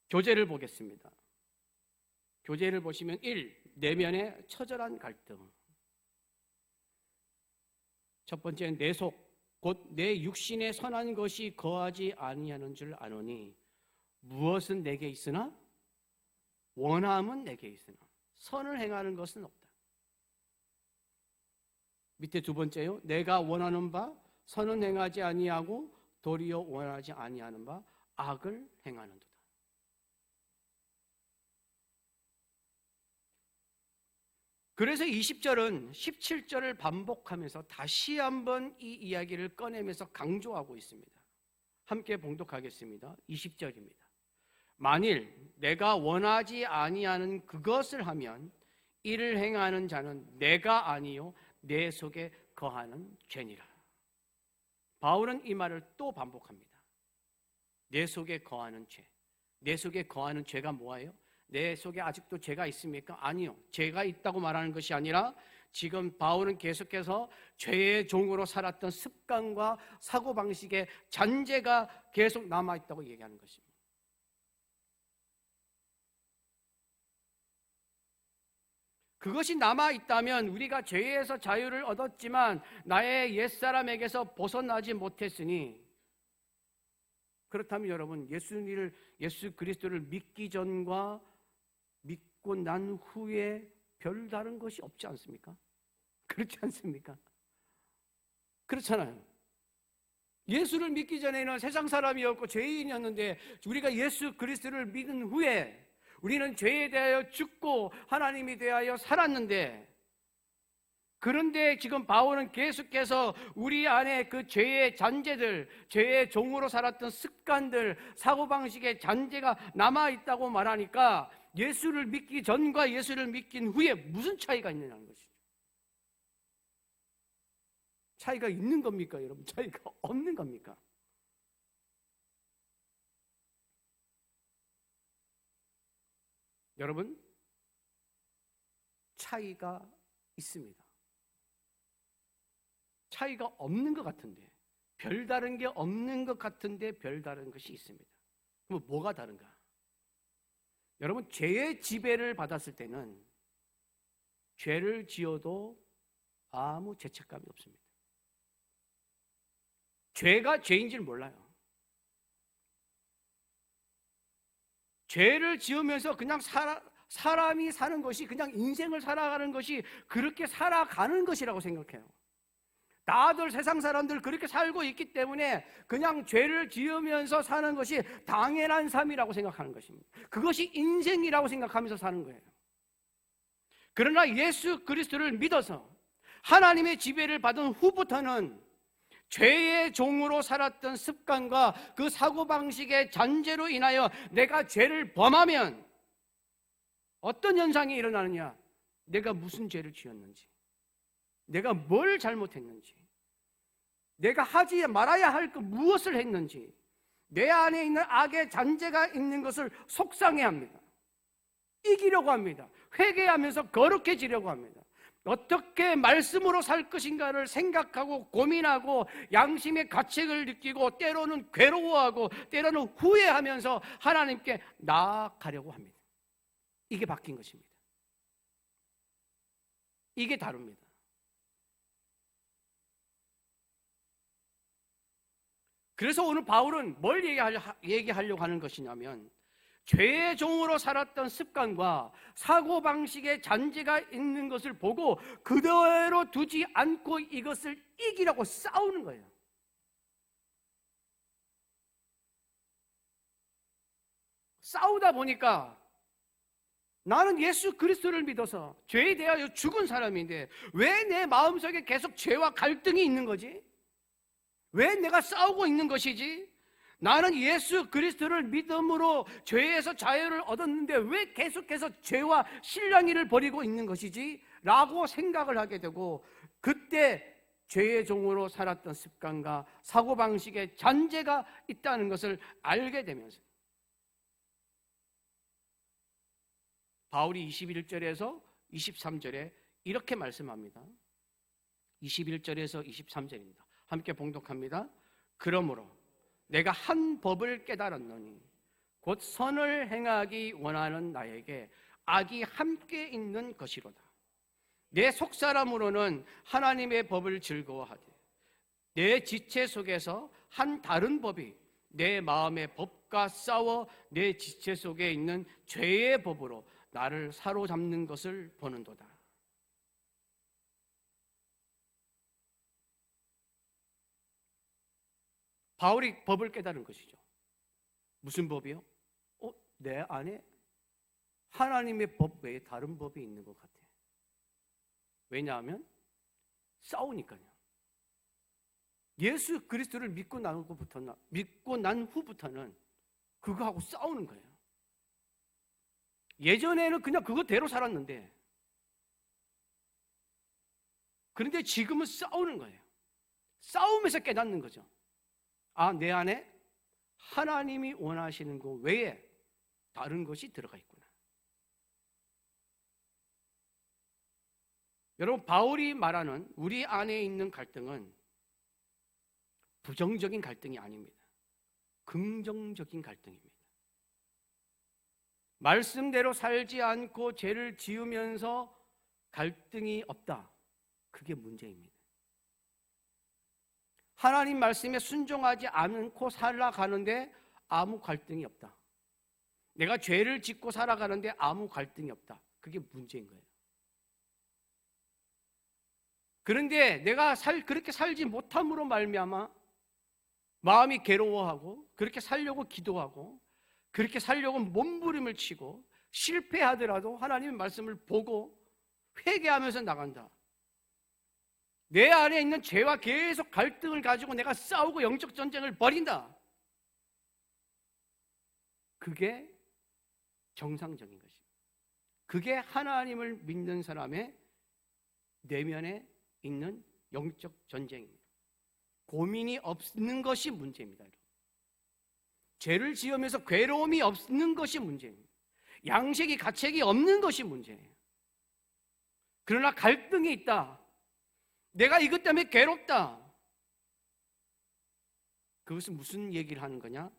[SPEAKER 1] 교제를 보겠습니다. 교제를 보시면 1. 내면의 처절한 갈등. 첫 번째는 내 속, 곧 내 육신에 선한 것이 거하지 아니하는 줄 아노니 무엇은 내게 있으나 원함은 내게 있으나 선을 행하는 것은 없다. 밑에 두 번째요. 내가 원하는 바 선은 행하지 아니하고 도리어 원하지 아니하는 바 악을 행하는도다. 그래서 20절은 17절을 반복하면서 다시 한번 이 이야기를 꺼내면서 강조하고 있습니다. 함께 봉독하겠습니다. 20절입니다. 만일 내가 원하지 아니하는 그것을 하면 이를 행하는 자는 내가 아니요 내 속에 거하는 죄니라. 바울은 이 말을 또 반복합니다. 내 속에 거하는 죄. 내 속에 거하는 죄가 뭐예요? 내 속에 아직도 죄가 있습니까? 아니요. 죄가 있다고 말하는 것이 아니라 지금 바울은 계속해서 죄의 종으로 살았던 습관과 사고방식의 잔재가 계속 남아있다고 얘기하는 것입니다. 그것이 남아있다면 우리가 죄에서 자유를 얻었지만 나의 옛사람에게서 벗어나지 못했으니, 그렇다면 여러분, 예수 그리스도를 믿기 전과 믿고 난 후에 별다른 것이 없지 않습니까? 그렇지 않습니까? 그렇잖아요. 예수를 믿기 전에는 세상 사람이었고 죄인이었는데 우리가 예수 그리스도를 믿은 후에 우리는 죄에 대하여 죽고 하나님에 대하여 살았는데, 그런데 지금 바울은 계속해서 우리 안에 그 죄의 잔재들, 죄의 종으로 살았던 습관들, 사고방식의 잔재가 남아있다고 말하니까 예수를 믿기 전과 예수를 믿긴 후에 무슨 차이가 있느냐는 것이죠. 차이가 있는 겁니까, 여러분? 차이가 없는 겁니까? 여러분, 차이가 있습니다. 차이가 없는 것 같은데, 별다른 게 없는 것 같은데 별다른 것이 있습니다. 그럼 뭐가 다른가? 여러분, 죄의 지배를 받았을 때는 죄를 지어도 아무 죄책감이 없습니다. 죄가 죄인 줄 몰라요. 죄를 지으면서 그냥 사람이 사는 것이, 그냥 인생을 살아가는 것이 그렇게 살아가는 것이라고 생각해요. 다들 세상 사람들 그렇게 살고 있기 때문에 그냥 죄를 지으면서 사는 것이 당연한 삶이라고 생각하는 것입니다. 그것이 인생이라고 생각하면서 사는 거예요. 그러나 예수 그리스도를 믿어서 하나님의 지배를 받은 후부터는 죄의 종으로 살았던 습관과 그 사고방식의 잔재로 인하여 내가 죄를 범하면 어떤 현상이 일어나느냐? 내가 무슨 죄를 지었는지, 내가 뭘 잘못했는지, 내가 하지 말아야 할 그 무엇을 했는지, 내 안에 있는 악의 잔재가 있는 것을 속상해합니다. 이기려고 합니다. 회개하면서 거룩해지려고 합니다. 어떻게 말씀으로 살 것인가를 생각하고 고민하고 양심의 가책을 느끼고 때로는 괴로워하고 때로는 후회하면서 하나님께 나아가려고 합니다. 이게 바뀐 것입니다. 이게 다릅니다. 그래서 오늘 바울은 뭘 얘기하려고 하는 것이냐면, 죄의 종으로 살았던 습관과 사고방식의 잔재가 있는 것을 보고 그대로 두지 않고 이것을 이기려고 싸우는 거예요. 싸우다 보니까 나는 예수 그리스도를 믿어서 죄에 대하여 죽은 사람인데 왜 내 마음속에 계속 죄와 갈등이 있는 거지? 왜 내가 싸우고 있는 것이지? 나는 예수 그리스도를 믿음으로 죄에서 자유를 얻었는데 왜 계속해서 죄와 실랑이를 벌이고 있는 것이지? 라고 생각을 하게 되고, 그때 죄의 종으로 살았던 습관과 사고방식의 잔재가 있다는 것을 알게 되면서 바울이 21절에서 23절에 이렇게 말씀합니다. 21절에서 23절입니다. 함께 봉독합니다. 그러므로 내가 한 법을 깨달았노니 곧 선을 행하기 원하는 나에게 악이 함께 있는 것이로다. 내 속사람으로는 하나님의 법을 즐거워하되 내 지체 속에서 한 다른 법이 내 마음의 법과 싸워 내 지체 속에 있는 죄의 법으로 나를 사로잡는 것을 보는도다. 바울이 법을 깨달은 것이죠. 무슨 법이요? 내 안에 하나님의 법 외에 다른 법이 있는 것 같아. 왜냐하면 싸우니까요. 예수 그리스도를 믿고 난 후부터는 그거하고 싸우는 거예요. 예전에는 그냥 그거대로 살았는데, 그런데 지금은 싸우는 거예요. 싸움에서 깨닫는 거죠. 아, 내 안에 하나님이 원하시는 것 외에 다른 것이 들어가 있구나. 여러분, 바울이 말하는 우리 안에 있는 갈등은 부정적인 갈등이 아닙니다. 긍정적인 갈등입니다. 말씀대로 살지 않고 죄를 지으면서 갈등이 없다. 그게 문제입니다. 하나님 말씀에 순종하지 않고 살아가는데 아무 갈등이 없다. 내가 죄를 짓고 살아가는데 아무 갈등이 없다. 그게 문제인 거예요. 그런데 내가 그렇게 살지 못함으로 말미암아 마음이 괴로워하고 그렇게 살려고 기도하고 그렇게 살려고 몸부림을 치고 실패하더라도 하나님의 말씀을 보고 회개하면서 나간다. 내 안에 있는 죄와 계속 갈등을 가지고 내가 싸우고 영적 전쟁을 벌인다. 그게 정상적인 것입니다. 그게 하나님을 믿는 사람의 내면에 있는 영적 전쟁입니다. 고민이 없는 것이 문제입니다. 죄를 지으면서 괴로움이 없는 것이 문제입니다. 양식이 가책이 없는 것이 문제예요. 그러나 갈등이 있다. 내가 이것 때문에 괴롭다. 그것은 무슨 얘기를 하는 거냐?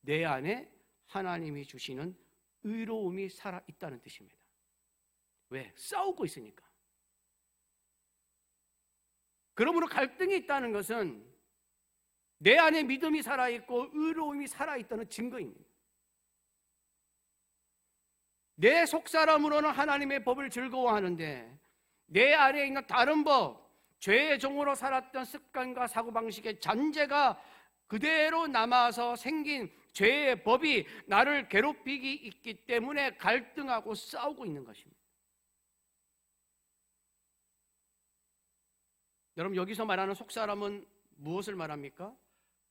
[SPEAKER 1] 내 안에 하나님이 주시는 의로움이 살아있다는 뜻입니다. 왜? 싸우고 있으니까. 그러므로 갈등이 있다는 것은 내 안에 믿음이 살아있고 의로움이 살아있다는 증거입니다. 내 속사람으로는 하나님의 법을 즐거워하는데 내 안에 있는 다른 법, 죄의 종으로 살았던 습관과 사고방식의 잔재가 그대로 남아서 생긴 죄의 법이 나를 괴롭히기 있기 때문에 갈등하고 싸우고 있는 것입니다. 여러분, 여기서 말하는 속사람은 무엇을 말합니까?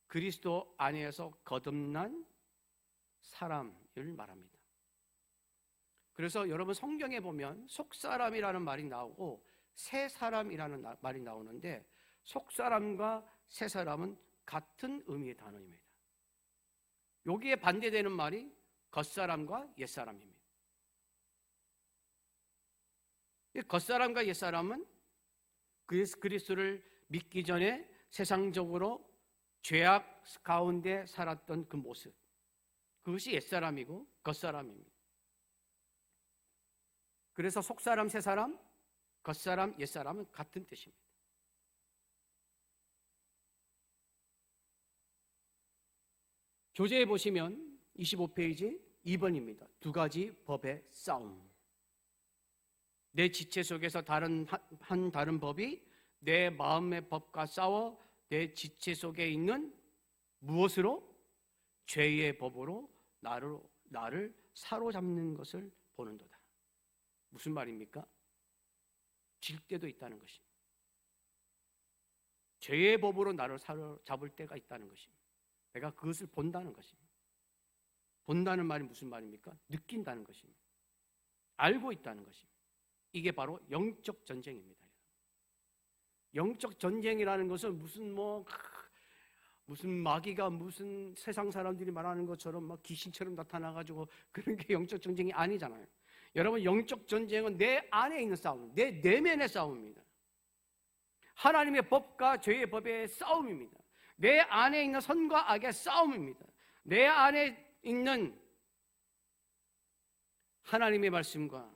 [SPEAKER 1] 그리스도 안에서 거듭난 사람을 말합니다. 그래서 여러분 성경에 보면 속사람이라는 말이 나오고 새사람이라는 말이 나오는데 속사람과 새사람은 같은 의미의 단어입니다. 여기에 반대되는 말이 겉사람과 옛사람입니다. 이 겉사람과 옛사람은 그리스도를 믿기 전에 세상적으로 죄악 가운데 살았던 그 모습, 그것이 옛사람이고 겉사람입니다. 그래서 속사람, 새사람, 겉사람, 옛사람은 같은 뜻입니다. 교재에 보시면 25페이지 2번입니다. 두 가지 법의 싸움. 내 지체 속에서 다른 법이 내 마음의 법과 싸워 내 지체 속에 있는 무엇으로? 죄의 법으로 나를 사로잡는 것을 보는도다. 무슨 말입니까? 질 때도 있다는 것입니다. 죄의 법으로 나를 사로잡을 때가 있다는 것입니다. 내가 그것을 본다는 것입니다. 본다는 말이 무슨 말입니까? 느낀다는 것입니다. 알고 있다는 것입니다. 이게 바로 영적 전쟁입니다. 영적 전쟁이라는 것은 무슨 마귀가 무슨 세상 사람들이 말하는 것처럼 막 귀신처럼 나타나가지고 그런 게 영적 전쟁이 아니잖아요. 여러분, 영적 전쟁은 내 안에 있는 싸움, 내 내면의 싸움입니다. 하나님의 법과 죄의 법의 싸움입니다. 내 안에 있는 선과 악의 싸움입니다. 내 안에 있는 하나님의 말씀과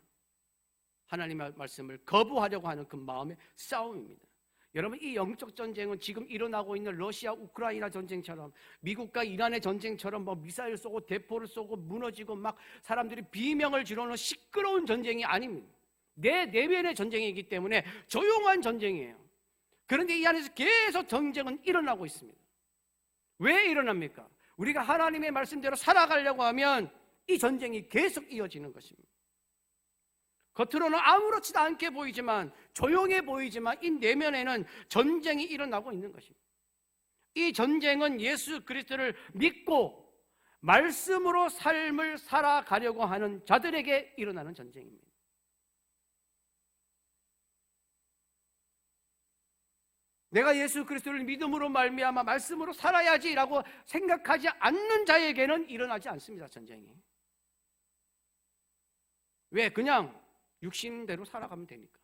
[SPEAKER 1] 하나님의 말씀을 거부하려고 하는 그 마음의 싸움입니다. 여러분, 이 영적 전쟁은 지금 일어나고 있는 러시아 우크라이나 전쟁처럼 미국과 이란의 전쟁처럼 미사일 쏘고 대포를 쏘고 무너지고 막 사람들이 비명을 지르는 시끄러운 전쟁이 아닙니다. 내 내면의 전쟁이기 때문에 조용한 전쟁이에요. 그런데 이 안에서 계속 전쟁은 일어나고 있습니다. 왜 일어납니까? 우리가 하나님의 말씀대로 살아가려고 하면 이 전쟁이 계속 이어지는 것입니다. 겉으로는 아무렇지도 않게 보이지만, 조용해 보이지만 이 내면에는 전쟁이 일어나고 있는 것입니다. 이 전쟁은 예수 그리스도를 믿고 말씀으로 삶을 살아가려고 하는 자들에게 일어나는 전쟁입니다. 내가 예수 그리스도를 믿음으로 말미암아 말씀으로 살아야지라고 생각하지 않는 자에게는 일어나지 않습니다, 전쟁이. 왜? 그냥 육신대로 살아가면 되니까.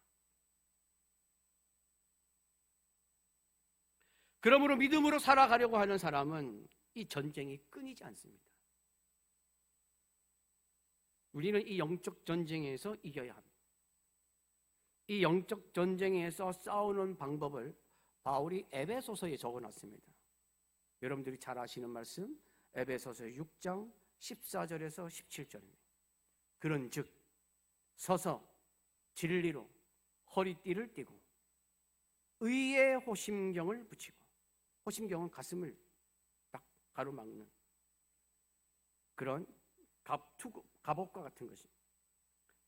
[SPEAKER 1] 그러므로 믿음으로 살아가려고 하는 사람은 이 전쟁이 끊이지 않습니다. 우리는 이 영적 전쟁에서 이겨야 합니다. 이 영적 전쟁에서 싸우는 방법을 바울이 에베소서에 적어놨습니다. 여러분들이 잘 아시는 말씀, 에베소서 6장 14절에서 17절입니다. 그런즉 서서 진리로 허리띠를 띠고 의의 호심경을 붙이고, 호심경은 가슴을 딱 가로막는 그런 갑옷과 같은 것입니다.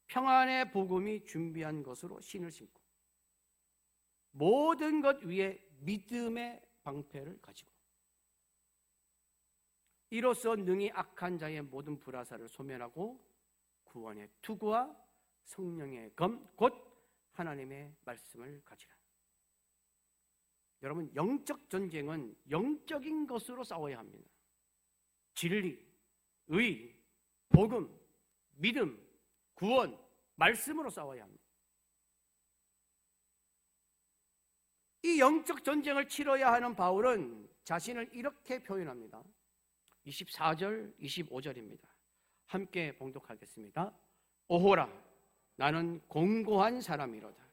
[SPEAKER 1] 평안의 복음이 준비한 것으로 신을 신고 모든 것 위에 믿음의 방패를 가지고 이로써 능히 악한 자의 모든 불화살을 소멸하고 구원의 투구와 성령의 검 곧 하나님의 말씀을 가지라. 여러분, 영적 전쟁은 영적인 것으로 싸워야 합니다. 진리, 의, 복음, 믿음, 구원, 말씀으로 싸워야 합니다. 이 영적 전쟁을 치러야 하는 바울은 자신을 이렇게 표현합니다. 24절, 25절입니다. 함께 봉독하겠습니다. 오호라, 나는 공고한 사람이로다.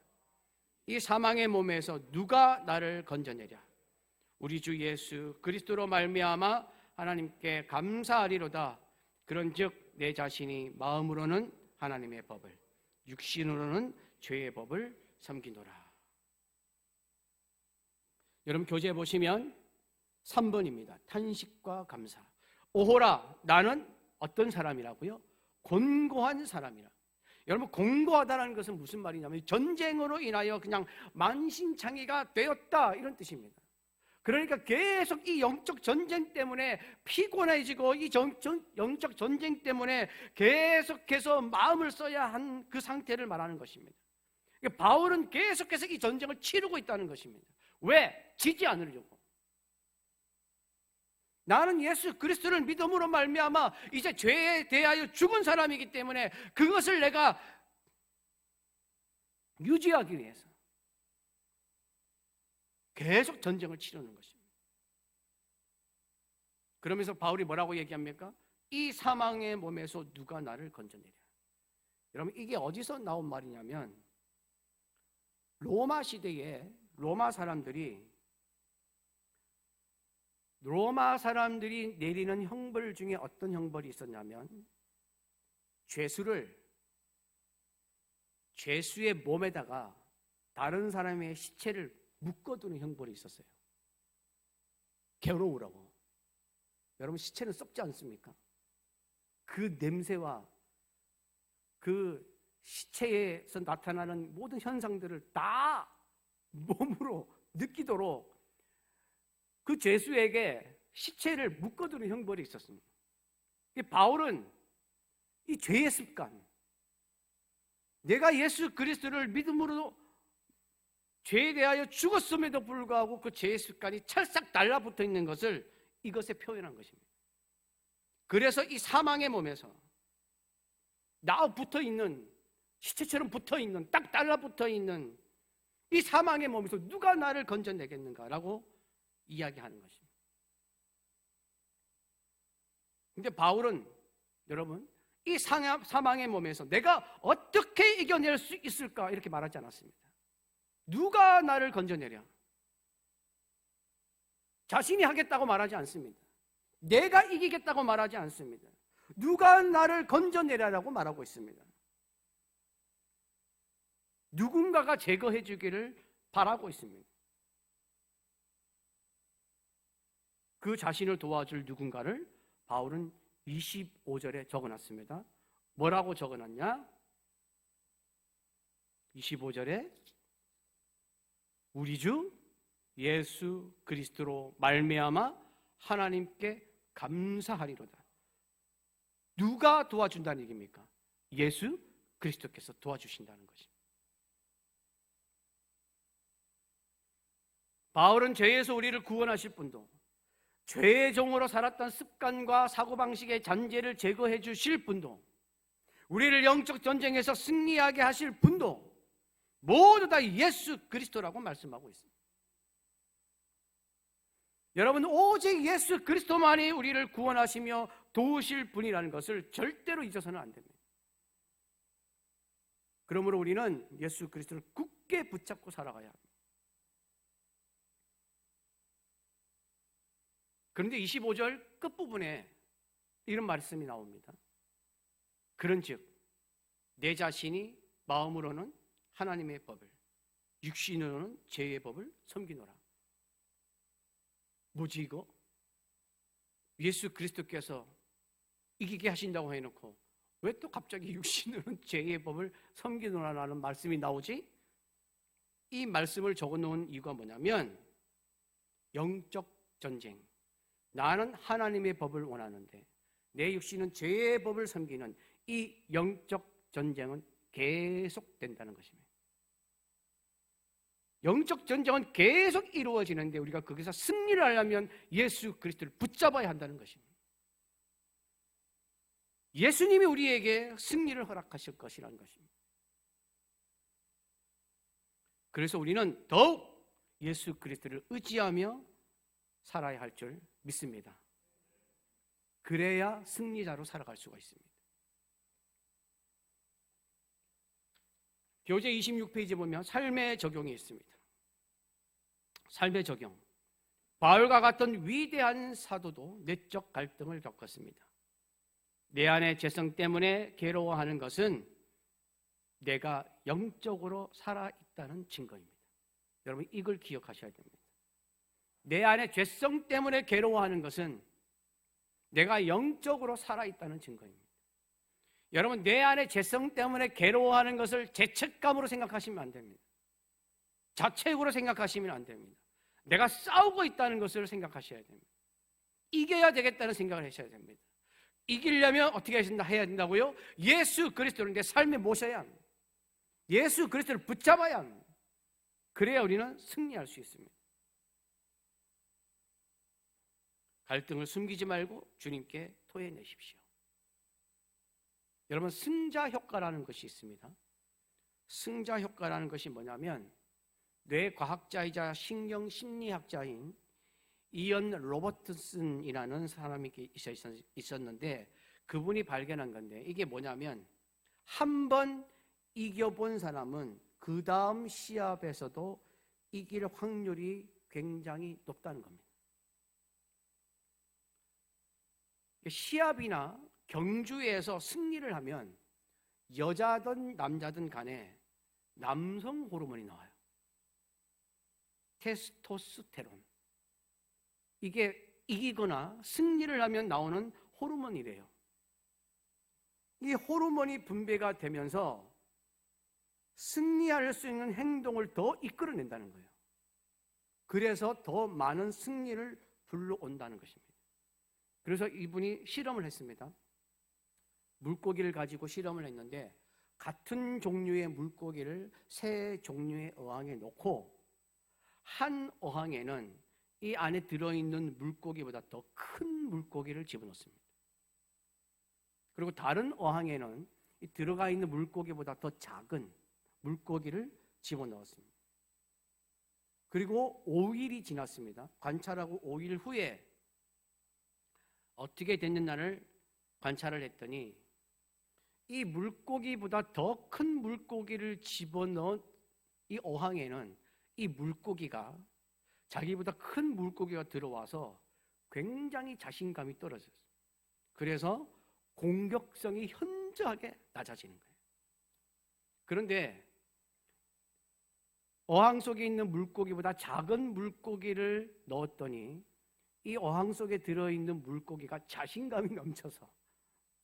[SPEAKER 1] 이 사망의 몸에서 누가 나를 건져내랴. 우리 주 예수 그리스도로 말미암아 하나님께 감사하리로다. 그런즉 내 자신이 마음으로는 하나님의 법을, 육신으로는 죄의 법을 섬기노라. 여러분, 교재 보시면 3번입니다. 탄식과 감사. 오호라, 나는 어떤 사람이라고요? 곤고한 사람이라. 여러분, 공고하다는 것은 무슨 말이냐면 전쟁으로 인하여 그냥 만신창이가 되었다, 이런 뜻입니다. 그러니까 계속 이 영적 전쟁 때문에 피곤해지고 이 영적 전쟁 때문에 계속해서 마음을 써야 한 그 상태를 말하는 것입니다. 그러니까 바울은 계속해서 이 전쟁을 치르고 있다는 것입니다. 왜? 지지 않으려고. 나는 예수 그리스도를 믿음으로 말미암아 이제 죄에 대하여 죽은 사람이기 때문에 그것을 내가 유지하기 위해서 계속 전쟁을 치르는 것입니다. 그러면서 바울이 뭐라고 얘기합니까? 이 사망의 몸에서 누가 나를 건져내랴. 여러분, 이게 어디서 나온 말이냐면 로마 시대에 로마 사람들이 내리는 형벌 중에 어떤 형벌이 있었냐면 죄수의 몸에다가 다른 사람의 시체를 묶어두는 형벌이 있었어요. 괴로우라고. 여러분, 시체는 썩지 않습니까? 그 냄새와 그 시체에서 나타나는 모든 현상들을 다 몸으로 느끼도록 그 죄수에게 시체를 묶어두는 형벌이 있었습니다. 바울은 이 죄의 습관, 내가 예수 그리스도를 믿음으로 죄에 대하여 죽었음에도 불구하고 그 죄의 습관이 찰싹 달라붙어 있는 것을 이것에 표현한 것입니다. 그래서 이 사망의 몸에서 나 붙어 있는, 시체처럼 붙어 있는, 딱 달라붙어 있는 이 사망의 몸에서 누가 나를 건져내겠는가라고 이야기하는 것입니다. 근데 바울은 여러분, 이 사망의 몸에서 내가 어떻게 이겨낼 수 있을까 이렇게 말하지 않았습니다. 누가 나를 건져내랴? 자신이 하겠다고 말하지 않습니다. 내가 이기겠다고 말하지 않습니다. 누가 나를 건져내랴라고 말하고 있습니다. 누군가가 제거해 주기를 바라고 있습니다. 그 자신을 도와줄 누군가를 바울은 25절에 적어놨습니다. 뭐라고 적어놨냐? 25절에 우리 주 예수 그리스도로 말미암아 하나님께 감사하리로다. 누가 도와준다는 얘기입니까? 예수 그리스도께서 도와주신다는 것입니다. 바울은 죄에서 우리를 구원하실 분도, 죄의 종으로 살았던 습관과 사고방식의 잔재를 제거해 주실 분도, 우리를 영적 전쟁에서 승리하게 하실 분도 모두 다 예수 그리스도라고 말씀하고 있습니다. 여러분, 오직 예수 그리스도만이 우리를 구원하시며 도우실 분이라는 것을 절대로 잊어서는 안 됩니다. 그러므로 우리는 예수 그리스도를 굳게 붙잡고 살아가야 합니다. 그런데 25절 끝부분에 이런 말씀이 나옵니다. 그런즉 내 자신이 마음으로는 하나님의 법을, 육신으로는 죄의 법을 섬기노라. 뭐지 이거? 예수 그리스도께서 이기게 하신다고 해놓고 왜 또 갑자기 육신으로는 죄의 법을 섬기노라라는 말씀이 나오지? 이 말씀을 적어놓은 이유가 뭐냐면 영적 전쟁, 나는 하나님의 법을 원하는데 내 육신은 죄의 법을 섬기는 이 영적 전쟁은 계속된다는 것입니다. 영적 전쟁은 계속 이루어지는데 우리가 거기서 승리를 하려면 예수 그리스도를 붙잡아야 한다는 것입니다. 예수님이 우리에게 승리를 허락하실 것이라는 것입니다. 그래서 우리는 더욱 예수 그리스도를 의지하며 살아야 할 줄 믿습니다. 그래야 승리자로 살아갈 수가 있습니다. 교재 26페이지 보면 삶의 적용이 있습니다. 삶의 적용. 바울과 같은 위대한 사도도 내적 갈등을 겪었습니다. 내 안의 죄성 때문에 괴로워하는 것은 내가 영적으로 살아있다는 증거입니다. 여러분, 이걸 기억하셔야 됩니다. 내 안의 죄성 때문에 괴로워하는 것은 내가 영적으로 살아있다는 증거입니다. 여러분, 내 안의 죄성 때문에 괴로워하는 것을 죄책감으로 생각하시면 안 됩니다. 자책으로 생각하시면 안 됩니다. 내가 싸우고 있다는 것을 생각하셔야 됩니다. 이겨야 되겠다는 생각을 하셔야 됩니다. 이기려면 어떻게 해야 된다고요? 예수 그리스도를 내 삶에 모셔야 합니다. 예수 그리스도를 붙잡아야 합니다. 그래야 우리는 승리할 수 있습니다. 갈등을 숨기지 말고 주님께 토해내십시오. 여러분, 승자 효과라는 것이 있습니다. 승자 효과라는 것이 뭐냐면 뇌과학자이자 신경심리학자인 이언 로버트슨이라는 사람이 있었는데 그분이 발견한 건데 이게 뭐냐면 한 번 이겨본 사람은 그 다음 시합에서도 이길 확률이 굉장히 높다는 겁니다. 시합이나 경주에서 승리를 하면 여자든 남자든 간에 남성 호르몬이 나와요. 테스토스테론. 이게 이기거나 승리를 하면 나오는 호르몬이래요. 이 호르몬이 분비가 되면서 승리할 수 있는 행동을 더 이끌어낸다는 거예요. 그래서 더 많은 승리를 불러온다는 것입니다. 그래서 이분이 실험을 했습니다. 물고기를 가지고 실험을 했는데 같은 종류의 물고기를 세 종류의 어항에 놓고 한 어항에는 이 안에 들어있는 물고기보다 더 큰 물고기를 집어넣습니다. 그리고 다른 어항에는 이 들어가 있는 물고기보다 더 작은 물고기를 집어넣었습니다. 그리고 5일이 지났습니다. 관찰하고 5일 후에 어떻게 됐는가를 관찰을 했더니 이 물고기보다 더 큰 물고기를 집어넣은 이 어항에는 이 물고기가 자기보다 큰 물고기가 들어와서 굉장히 자신감이 떨어졌어요. 그래서 공격성이 현저하게 낮아지는 거예요. 그런데 어항 속에 있는 물고기보다 작은 물고기를 넣었더니 이 어항 속에 들어있는 물고기가 자신감이 넘쳐서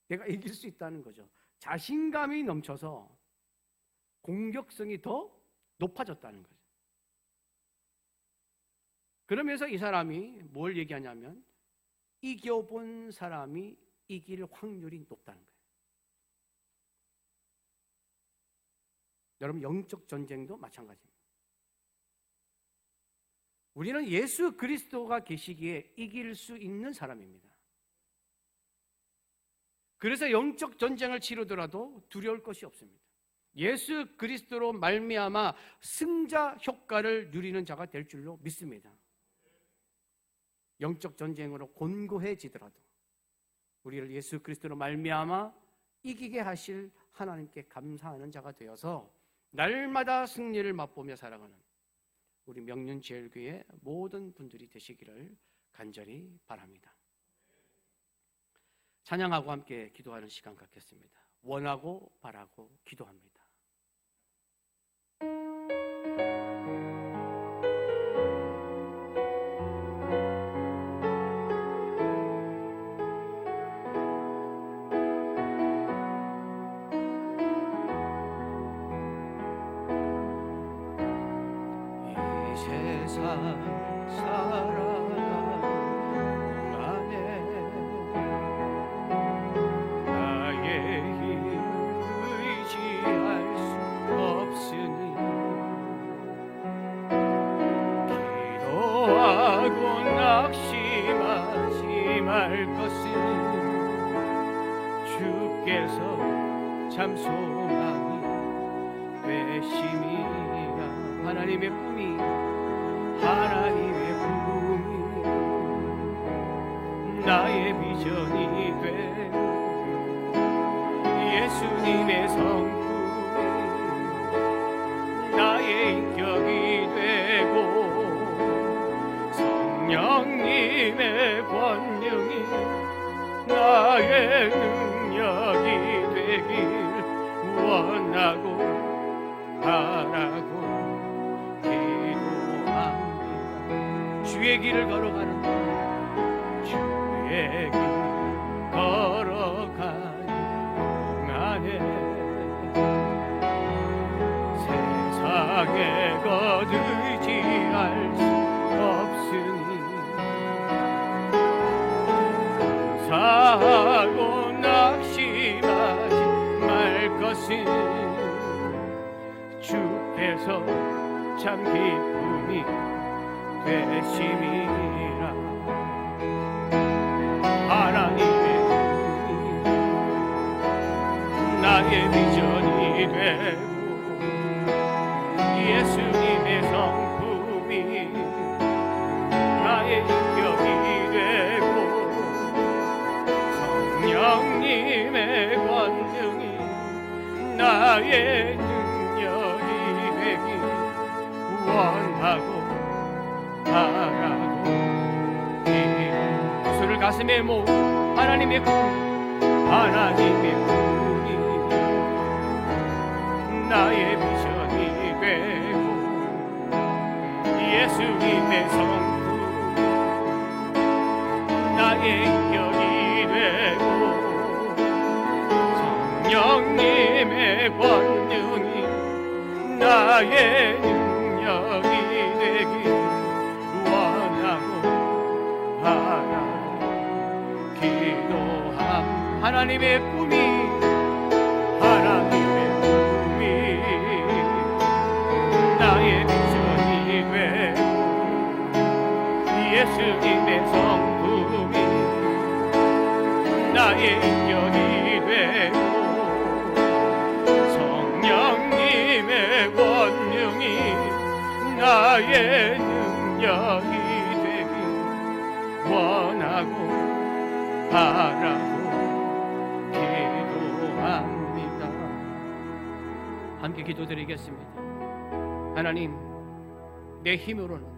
[SPEAKER 1] 내가 이길 수 있다는 거죠. 자신감이 넘쳐서 공격성이 더 높아졌다는 거죠. 그러면서 이 사람이 뭘 얘기하냐면 이겨본 사람이 이길 확률이 높다는 거예요. 여러분, 영적 전쟁도 마찬가지입니다. 우리는 예수 그리스도가 계시기에 이길 수 있는 사람입니다. 그래서 영적 전쟁을 치르더라도 두려울 것이 없습니다. 예수 그리스도로 말미암아 승자 효과를 누리는 자가 될 줄로 믿습니다. 영적 전쟁으로 곤고해지더라도 우리를 예수 그리스도로 말미암아 이기게 하실 하나님께 감사하는 자가 되어서 날마다 승리를 맛보며 살아가는 우리 명륜제일교회 모든 분들이 되시기를 간절히 바랍니다. 찬양하고 함께 기도하는 시간 갖겠습니다. 원하고 바라고 기도합니다.
[SPEAKER 2] 이 세상 살아가는 동안에 나의 힘을 의지할 수 없으니 기도하고 낙심하지 말 것은 주께서 참 소망이 되심이라. 하나님의 꿈이 나의 비전이 되고 예수님의 성품이 나의 인격이 되고 성령님의 권능이 나의 능력이 되길 원하고 바라고 주의 길을 걸어가는 주의 길 걸어가는 동안에 세상에 거두지할 수 없으니 감사하고 낙심하지 말 것은 주께서 참 기쁨이 되심이라. 하나님의 꿈이 나의 비전이 되고 예수님의 성품이 나의 인격이 되고 성령님의 권능이 나의 능력이 되기 원하고 바라고 두 손을 가슴에 모으고 하나님의 꿈, 하나님의 꿈이 나의 비전이 되고 예수님의 성품 나의 인격이 되고 성령님의 권능이 나의 능력이 되기 원하고 바라고 기도함. 하나님의 꿈이 나의 비전이 되고 예수님의 성품이 나의 인격이 되고 성령님의 권능이 나의 능력이 되기 원하고 바라고 기도합니다. 함께 기도드리겠습니다. 하나님, 내 힘으로는